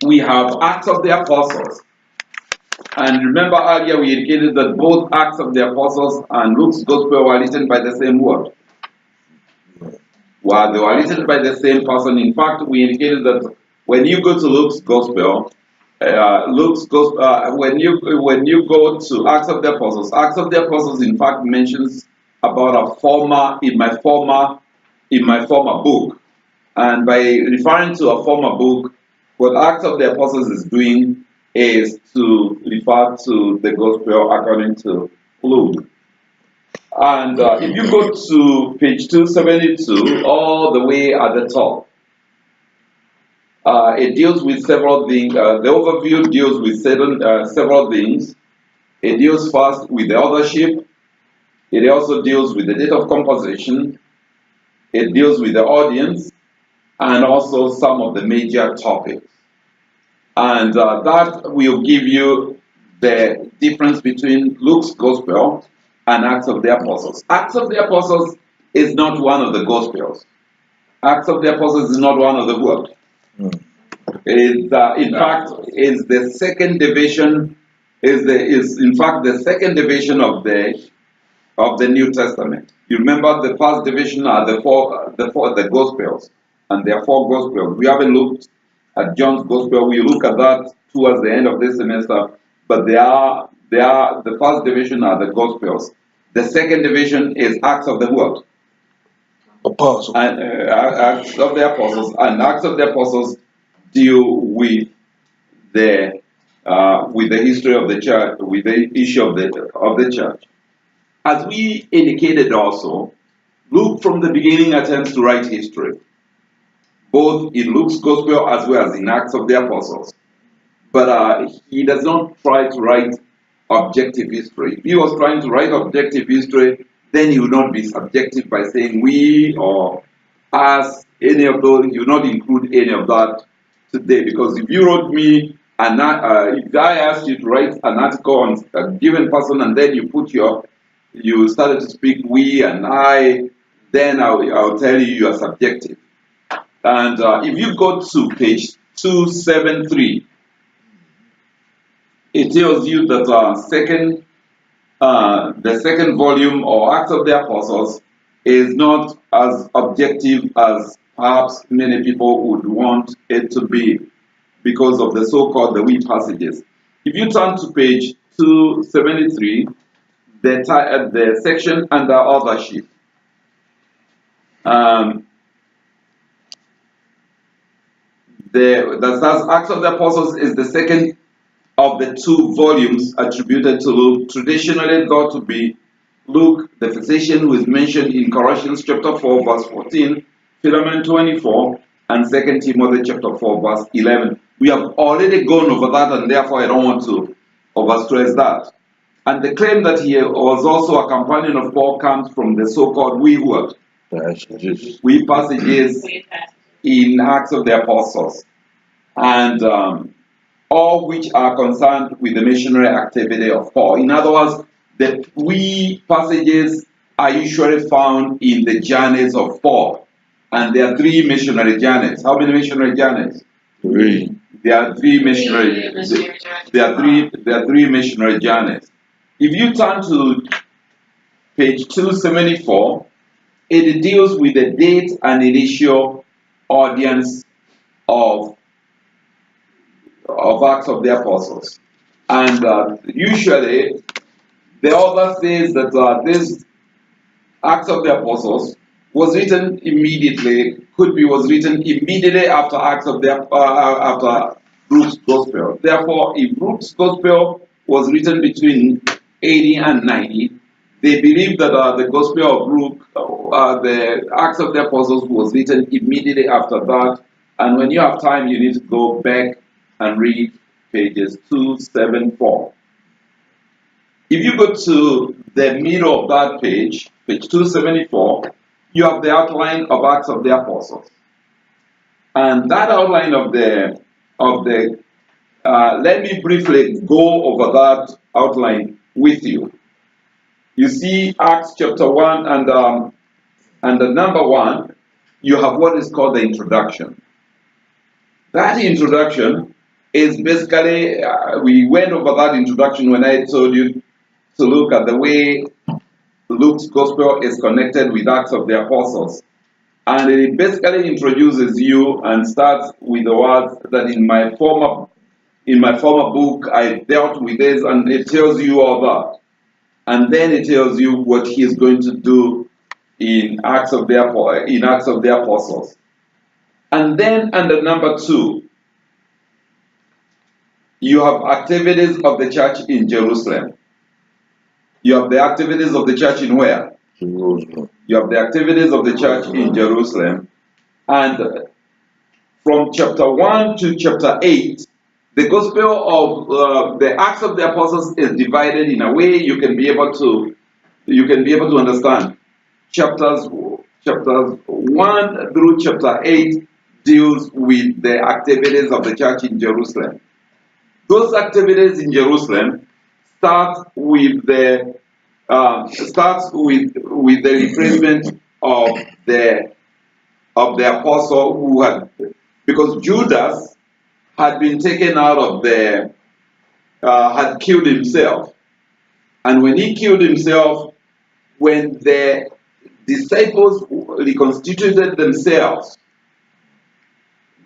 We have Acts of the Apostles. And remember earlier we indicated that both Acts of the Apostles and Luke's Gospel were written by the same word. Well, they were written by the same person. In fact, we indicated that when you go to Luke's Gospel, when you go to Acts of the Apostles in fact mentions about a former in my former book, and by referring to a former book, what Acts of the Apostles is doing is to refer to the Gospel according to Luke. And if you go to page 272, all the way at the top, it deals with several things. The overview deals with several things. It deals first with the authorship. It also deals with the date of composition. It deals with the audience, and also some of the major topics. And that will give you the difference between Luke's Gospel and Acts of the Apostles. Acts of the Apostles is not one of the Gospels. Acts of the Apostles is not one of the books. In fact, is the second division. Is in fact the second division of the New Testament. You remember the first division are the Gospels, and there are four Gospels. We haven't looked at John's Gospel. We look at that towards the end of this semester. But the first division are the Gospels. The second division is Acts of the what? Apostles. And Acts of the Apostles. And Acts of the Apostles deal with the history of the church, with the issue of the church. As we indicated also, Luke from the beginning attempts to write history, both in Luke's Gospel as well as in Acts of the Apostles. But he does not try to write objective history. If he was trying to write objective history, then he would not be subjective by saying we or us, any of those. You would not include any of that today, because if you wrote me if I asked you to write an article on a given person and then you started to speak we and I, then I'll tell you you are subjective. And if you go to page 273, it tells you that the second volume or Acts of the Apostles is not as objective as perhaps many people would want it to be, because of the so-called the we passages. If you turn to page 273, the section under authorship, that says Acts of the Apostles is the second of the two volumes attributed to Luke, traditionally thought to be Luke, the physician, who is mentioned in Colossians chapter 4, verse 14, Philemon 24, and 2 Timothy chapter 4, verse 11. We have already gone over that, and therefore I don't want to overstress that. And the claim that he was also a companion of Paul comes from the so-called we passages in Acts of the Apostles, and all which are concerned with the missionary activity of Paul. In other words, the we passages are usually found in the journeys of Paul, and there are three missionary journeys. How many missionary journeys? Three. There are three missionary. There are three missionary journeys. If you turn to page 274, it deals with the date and initial audience of Acts of the Apostles, and usually the author says that this Acts of the Apostles was written immediately, was written immediately after after Luke's Gospel. Therefore, if Luke's Gospel was written between 80 and 90, they believe that the Gospel of Luke, the Acts of the Apostles, was written immediately after that. And when you have time, you need to go back and read pages 274. If you go to the middle of that page 274, you have the outline of Acts of the Apostles. And that outline of let me briefly go over that outline with you. You see Acts chapter 1 and the number 1, you have what is called the introduction. That introduction is basically, we went over that introduction when I told you to look at the way Luke's Gospel is connected with Acts of the Apostles. And it basically introduces you and starts with the words that in my former book I dealt with this, and it tells you all that. And then it tells you what he is going to do in Acts of the Apostles. And then under number 2, you have activities of the church in Jerusalem. You have the activities of the church in where? Jerusalem. You have the activities of the church in Jerusalem. And from chapter 1 to chapter 8, the gospel of the Acts of the Apostles is divided in a way you can be able to understand. Chapters 1 through chapter 8 deals with the activities of the church in Jerusalem. Those activities in Jerusalem start with the replacement of the apostle who had, because Judas had been taken out of had killed himself. And when he killed himself, when the disciples reconstituted themselves,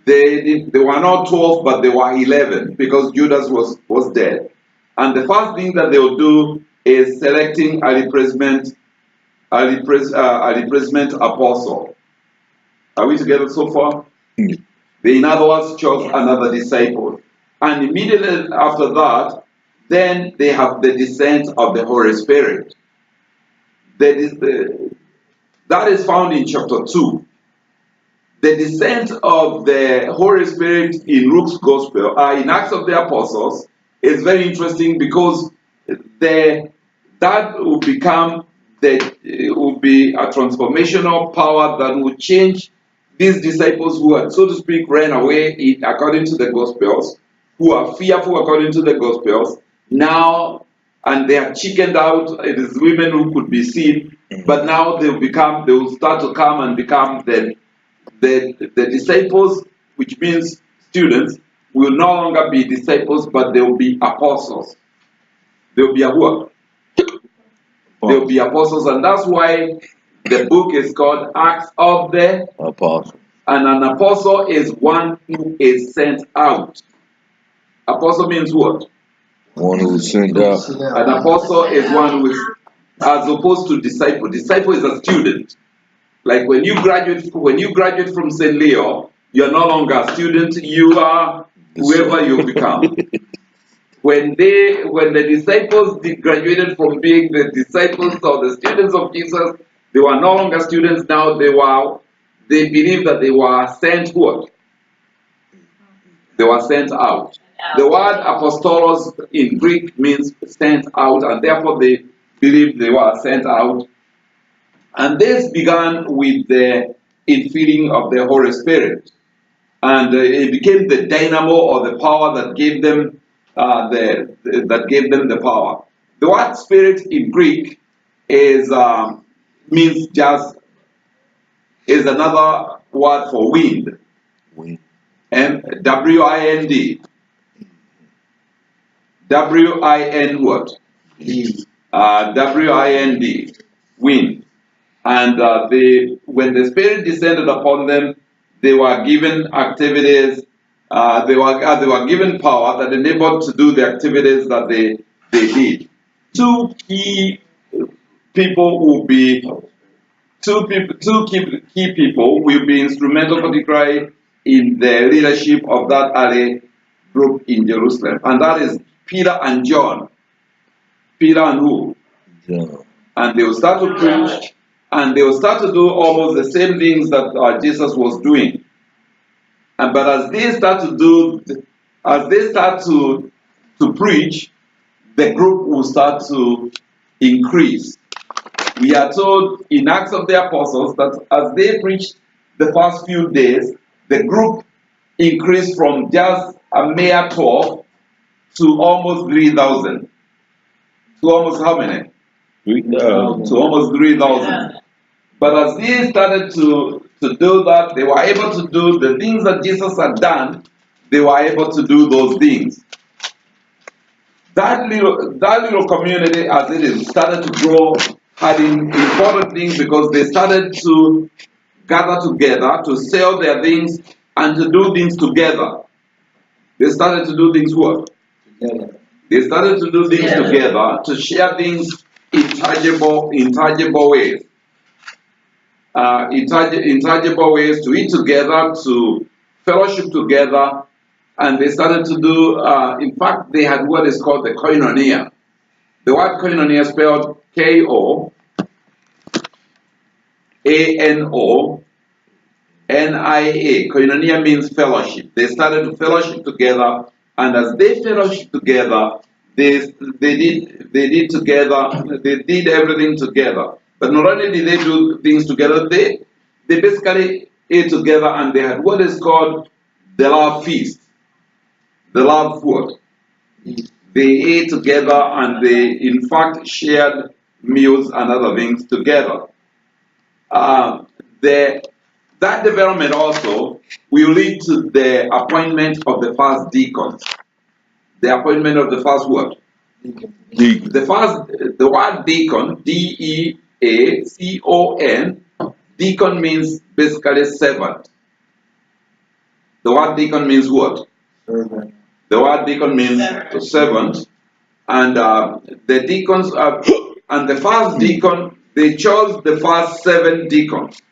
they were not 12, but they were 11, because Judas was dead. And the first thing that they will do is selecting a replacement apostle. Are we together so far? They, in other words, chose another disciple. And immediately after that, then they have the descent of the Holy Spirit. That is found in chapter 2. The descent of the Holy Spirit in Luke's Gospel, in Acts of the Apostles, is very interesting because that will be a transformational power that will change these disciples who had, so to speak, ran away according to the Gospels, who are fearful according to the Gospels, now, and they are chickened out. It is women who could be seen, but now they will start to come and become the disciples, which means students, will no longer be disciples, but they will be apostles. They will be a what? They will be apostles, and that's why the book is called Acts of the Apostles. And an apostle is one who is sent out. Apostle means what? One who is sent out. An apostle is one who is, as opposed to disciple. Disciple is a student. Like when you graduate from St. Leo, you're no longer a student, you are whoever you become. When the disciples graduated from being the disciples or the students of Jesus, they were no longer students. Now they believed that they were sent what? They were sent out. The word apostolos in Greek means sent out, and therefore they believed they were sent out. And this began with the infilling of the Holy Spirit. And it became the dynamo or the power that gave them the power. The word spirit in Greek is another word for wind. And W-I-N-D. W-I-N what? W-I-N-D. Wind. And when the Spirit descended upon them, they were given activities. They were given power that enabled to do the activities that they did. Two key people will be two key people will be instrumental, particularly in the leadership of that early group in Jerusalem, and that is Peter and John. Peter and who? John. And they will start to preach, and they will start to do almost the same things that Jesus was doing. And but as they start to preach, the group will start to increase. We are told in Acts of the Apostles that as they preached the first few days, the group increased from just a mere 12 to almost 3,000. To almost how many? 3,000. To almost 3,000. But as they started to do that, they were able to do the things that Jesus had done. They were able to do those things. That little community, as it is, started to grow, had important things because they started to gather together, to sell their things, and to do things together. They started to do things what? Together. They started to do things together, to share things in tangible ways. Intangible ways, to eat together, to fellowship together, and they started to do, in fact, they had what is called the koinonia. The word koinonia spelled K-O-A-N-O-N-I-A. Koinonia means fellowship. They started to fellowship together, and as they fellowship together, they did everything together. But not only did they do things together, they basically ate together, and they had what is called the love feast. The love what? They ate together, and they in fact shared meals and other things together. That development also will lead to the appointment of the first deacons. The appointment of the first what? Deacon. The word deacon, D-E-A-C-O-N, deacon means basically servant. The word deacon means what? Servant. The word deacon means servant. And the deacons and the first deacon, they chose the first 7 deacons.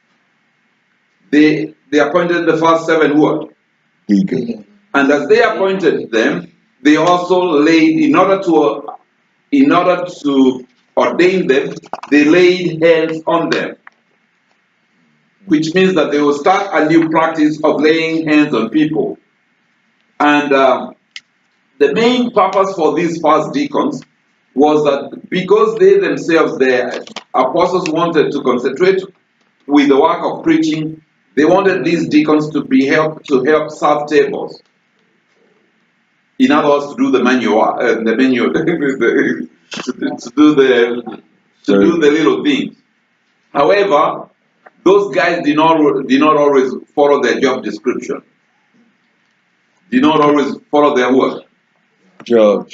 They appointed the first 7 what? Deacon. And as they appointed them, they also laid, in order to ordain them, they laid hands on them. Which means that they will start a new practice of laying hands on people. And the main purpose for these first deacons was that because they themselves, the apostles, wanted to concentrate with the work of preaching, they wanted these deacons to help serve tables. In other words, to do the manual, to do the little things. However, those guys did not always follow their job description. Did not always follow their work. Job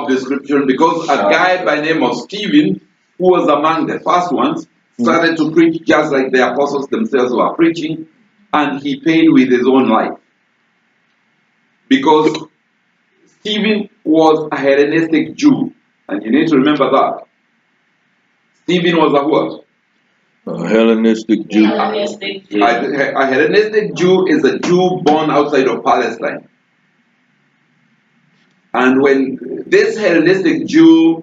description, because a guy by the name of Stephen, who was among the first ones, started to preach just like the apostles themselves were preaching, and he paid with his own life. Because Stephen was a Hellenistic Jew, and you need to remember that. Stephen was a what? A Hellenistic Jew. A Hellenistic Jew is a Jew born outside of Palestine. And when this Hellenistic Jew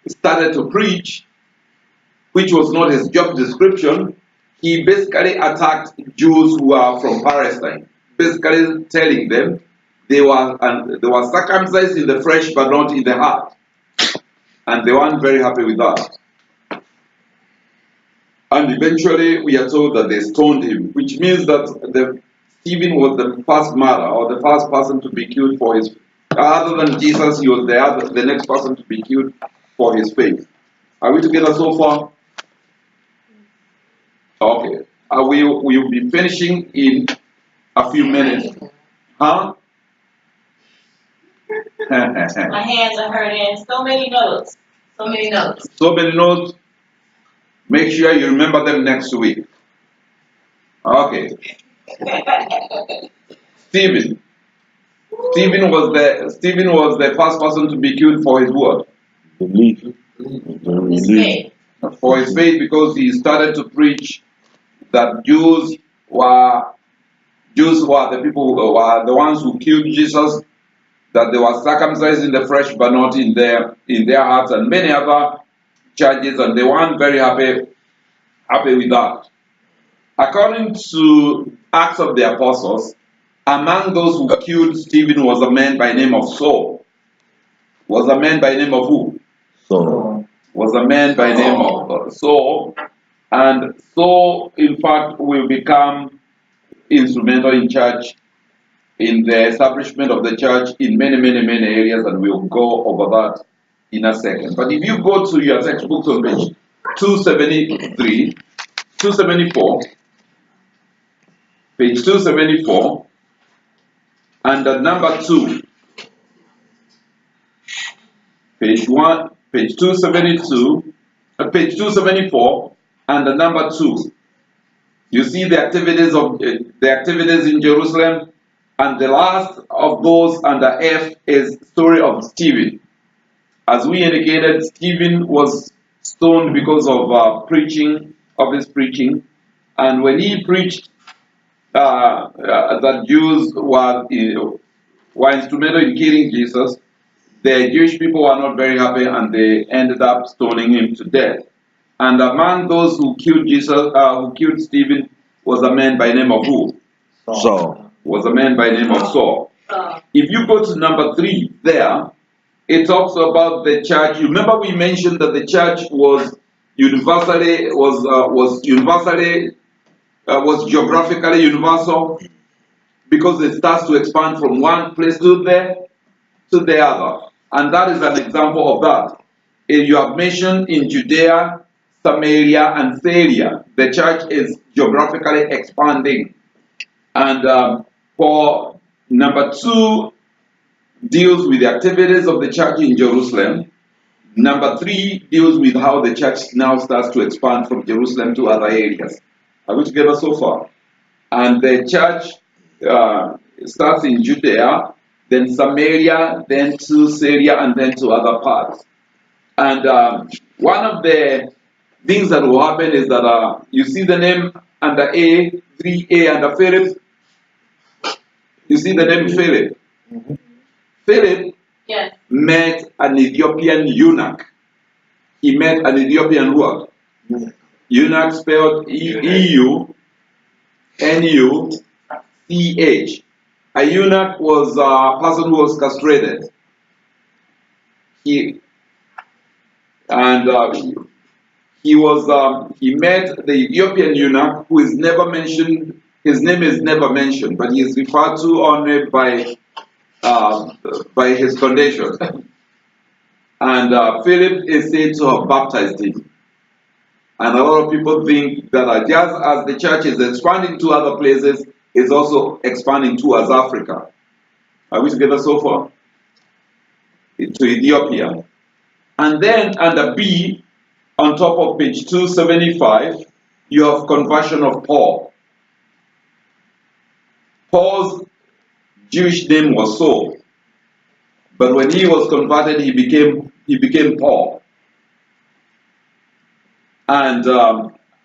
started to preach, which was not his job description, he basically attacked Jews who are from Palestine, basically telling them they were circumcised in the flesh but not in the heart. And they weren't very happy with that. And eventually we are told that they stoned him, which means that Stephen was the first martyr, or the first person to be killed for his faith. Other than Jesus, he was the next person to be killed for his faith. Are we together so far? Okay. We will be finishing in a few minutes. Huh? My hands are hurting. So many notes. So many notes. So many notes. Make sure you remember them next week. Okay. Stephen was the first person to be killed for his word. Belief. His faith. for his faith, because he started to preach that Jews were the people who were the ones who killed Jesus, that they were circumcised in the flesh but not in their hearts, and many other charges, and they weren't very happy with that. According to Acts of the Apostles, among those who killed Stephen was a man by the name of Saul. Was a man by the name of who? Saul. Was a man by the name of Saul. And Saul, in fact, will become instrumental in church, in the establishment of the church in many areas, and we'll go over that in a second. But if you go to your textbooks on page 274, page 274, and number 2, page 272, page 274, and the number 2. You see the activities in Jerusalem, and the last of those under F is story of Stephen. As we indicated, Stephen was stoned because of his preaching, and when he preached that Jews were instrumental in killing Jesus, the Jewish people were not very happy, and they ended up stoning him to death. And among those who killed Stephen, was a man by the name of who? Saul. Was a man by the name of Saul. If you go to number 3 there, it talks about the church. You remember we mentioned that the church was geographically universal, because it starts to expand from one place to the other. And that is an example of that. You have mentioned in Judea, Samaria, and Syria, the church is geographically expanding. And for number 2, deals with the activities of the church in Jerusalem. Number 3 deals with how the church now starts to expand from Jerusalem to other areas. Are we together so far? And the church starts in Judea, then Samaria, then to Syria, and then to other parts. And one of the things that will happen is that you see the name under A, 3A under Philip. You see the name Philip. Philip met an Ethiopian eunuch. He met an Ethiopian what? Eunuch spelled E-U-N-U-C-H. A eunuch was a person who was castrated. He met the Ethiopian eunuch, who is never mentioned. His name is never mentioned, but he is referred to only by his condition. And Philip is said to have baptized him. And a lot of people think that just as the church is expanding to other places, it's also expanding towards Africa. Are we together so far? To Ethiopia. And then under B, on top of page 275, you have conversion of Paul. Paul's Jewish name was Saul, but when he was converted, he became Paul. And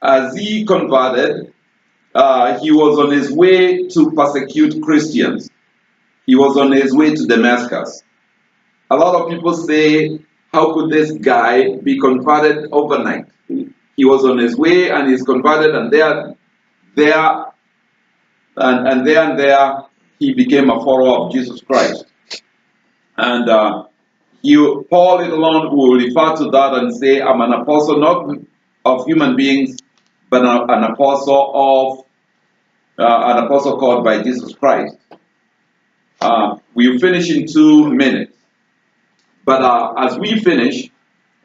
as he converted, he was on his way to persecute Christians. He was on his way to Damascus. A lot of people say, how could this guy be converted overnight? He was on his way and he's converted, and there he became a follower of Jesus Christ. And Paul later on will refer to that and say, I'm an apostle not of human beings, but an apostle called by Jesus Christ. We'll finish in 2 minutes. But as we finish,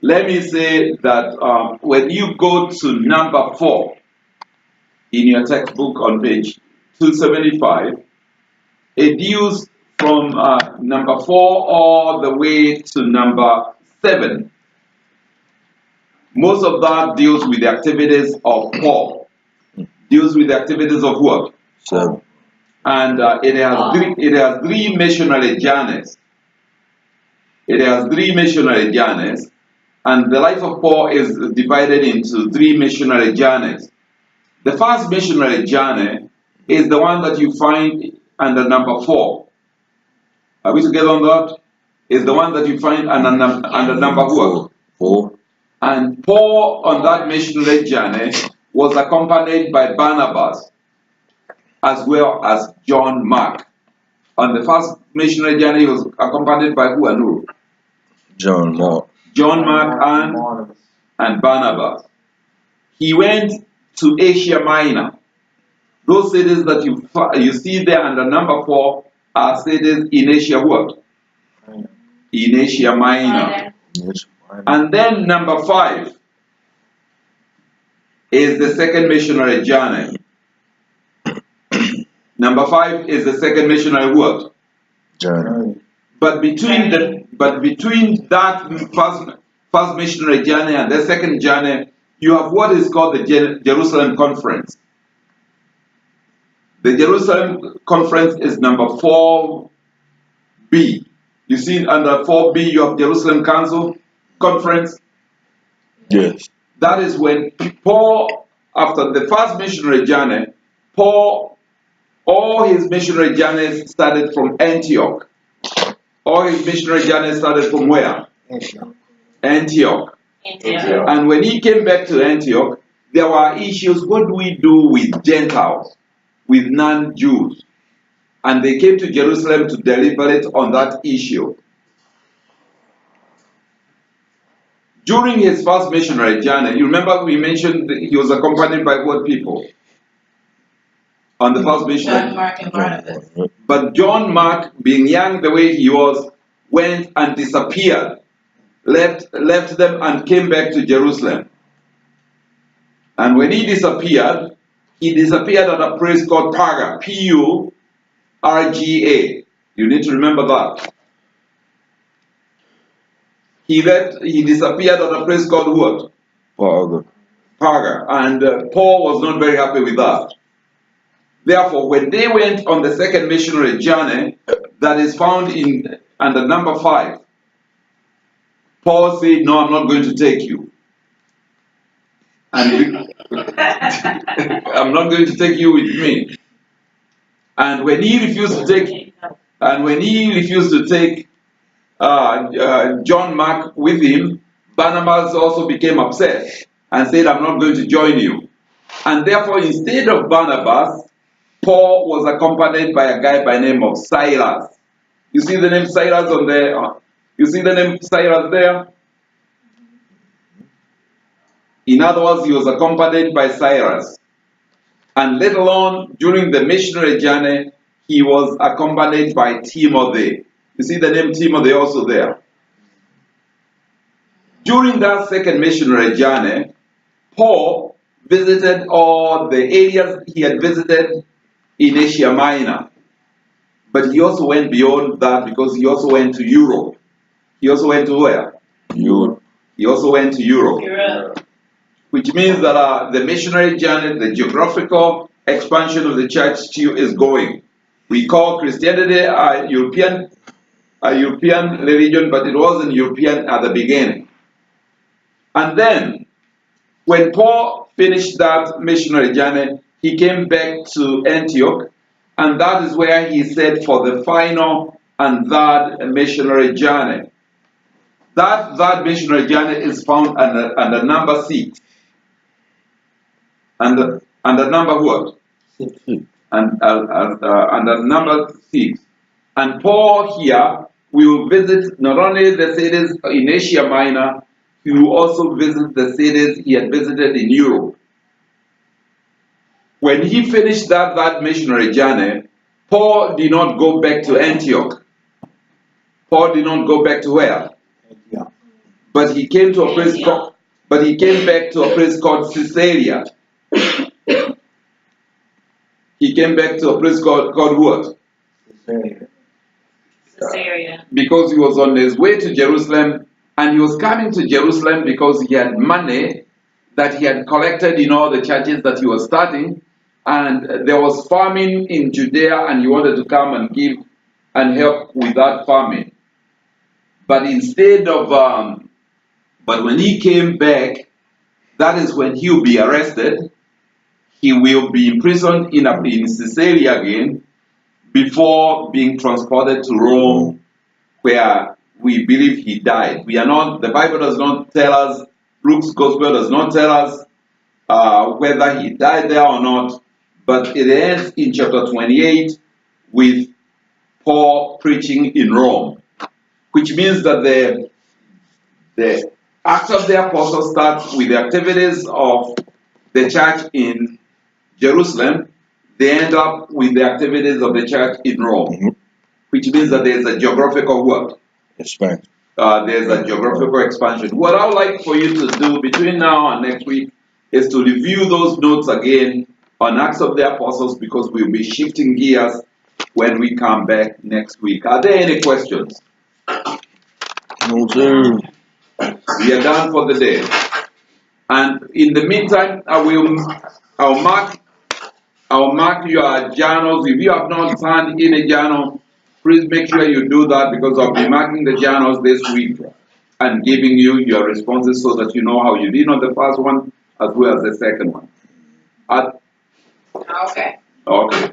let me say that when you go to number 4 in your textbook on page 275, it deals from number 4 all the way to number 7. Most of that deals with the activities of Paul. Deals with the activities of what? So. And it has 3 missionary journeys. It has 3 missionary journeys. And the life of Paul is divided into 3 missionary journeys. The first missionary journey is the one that you find under number 4. Are we together on that? Is the one that you find under number what? 4. And Paul on that missionary journey was accompanied by Barnabas as well as John Mark. On the first missionary journey, he was accompanied by who and who? John Mark. John Mark and Barnabas. He went to Asia Minor. Those cities that you see there under number 4 are cities in Asia what? In Asia Minor. Yes. And then number 5 is the second missionary journey. Number 5 is the second missionary what? Journey. But between that first missionary journey and the second journey, you have what is called the Jerusalem Conference. The Jerusalem Conference is number 4B. You see under 4B you have Jerusalem Council Conference. Yes. That is when Paul, after the first missionary journey, Paul, all his missionary journeys started from Antioch. All his missionary journeys started from where? Antioch. And when he came back to Antioch, there were issues. What do we do with Gentiles, with non-Jews? And they came to Jerusalem to deliberate on that issue. During his first missionary journey, you remember we mentioned that he was accompanied by what people? On the first missionary. John Mark and Barnabas. But John Mark, being young the way he was, went and disappeared, left them and came back to Jerusalem. And when he disappeared at a place called Perga, P-U-R-G-A. You need to remember that. He disappeared at a place called what? Perga. And Paul was not very happy with that. Therefore, when they went on the second missionary journey, that is found in under number 5, Paul said, "No, I'm not going to take you. And I'm not going to take you with me." And when he refused to take, John Mark with him, Barnabas also became upset and said, "I'm not going to join you." And therefore, instead of Barnabas, Paul was accompanied by a guy by the name of Silas. You see the name Silas on there? You see the name Silas there? In other words, he was accompanied by Cyrus. And later on, during the missionary journey, he was accompanied by Timothy. You see the name Timothy also there. During that second missionary journey, Paul visited all the areas he had visited in Asia Minor. But he also went beyond that because he also went to Europe. He also went to where? Europe. He also went to Europe. Which means that the missionary journey, the geographical expansion of the church still is going. We call Christianity a European religion, but it wasn't European at the beginning. And then, when Paul finished that missionary journey, he came back to Antioch, and that is where he set for the final and third missionary journey. That third missionary journey is found under number 6. Under number what? 6. And under number 6. And Paul here will visit not only the cities in Asia Minor, he will also visit the cities he had visited in Europe. When he finished that missionary journey, Paul did not go back to Antioch. Paul did not go back to where? Antioch. But he came to a place called. But he came back to a place called Caesarea. He came back to a place called what? Caesarea. Because he was on his way to Jerusalem, and he was coming to Jerusalem because he had money that he had collected in all the churches that he was starting, and there was famine in Judea, and he wanted to come and give and help with that famine. But instead of But when he came back, that is when he will be arrested. He will be imprisoned in Caesarea again before being transported to Rome, where we believe he died. We are not, the Bible does not tell us, Luke's gospel does not tell us whether he died there or not, but it ends in chapter 28 with Paul preaching in Rome, which means that the Acts of the Apostles starts with the activities of the church in Jerusalem. They end up with the activities of the church in Rome, which means that there's a geographical what? Expansion. There's a geographical expansion. What I would like for you to do between now and next week is to review those notes again on Acts of the Apostles, because we'll be shifting gears when we come back next week. Are there any questions? No, sir. We are done for the day. And in the meantime, I'll mark your journals. If you have not turned in a journal, please make sure you do that, because I'll be marking the journals this week and giving you your responses so that you know how you did on the first one as well as the second one. Okay. Okay.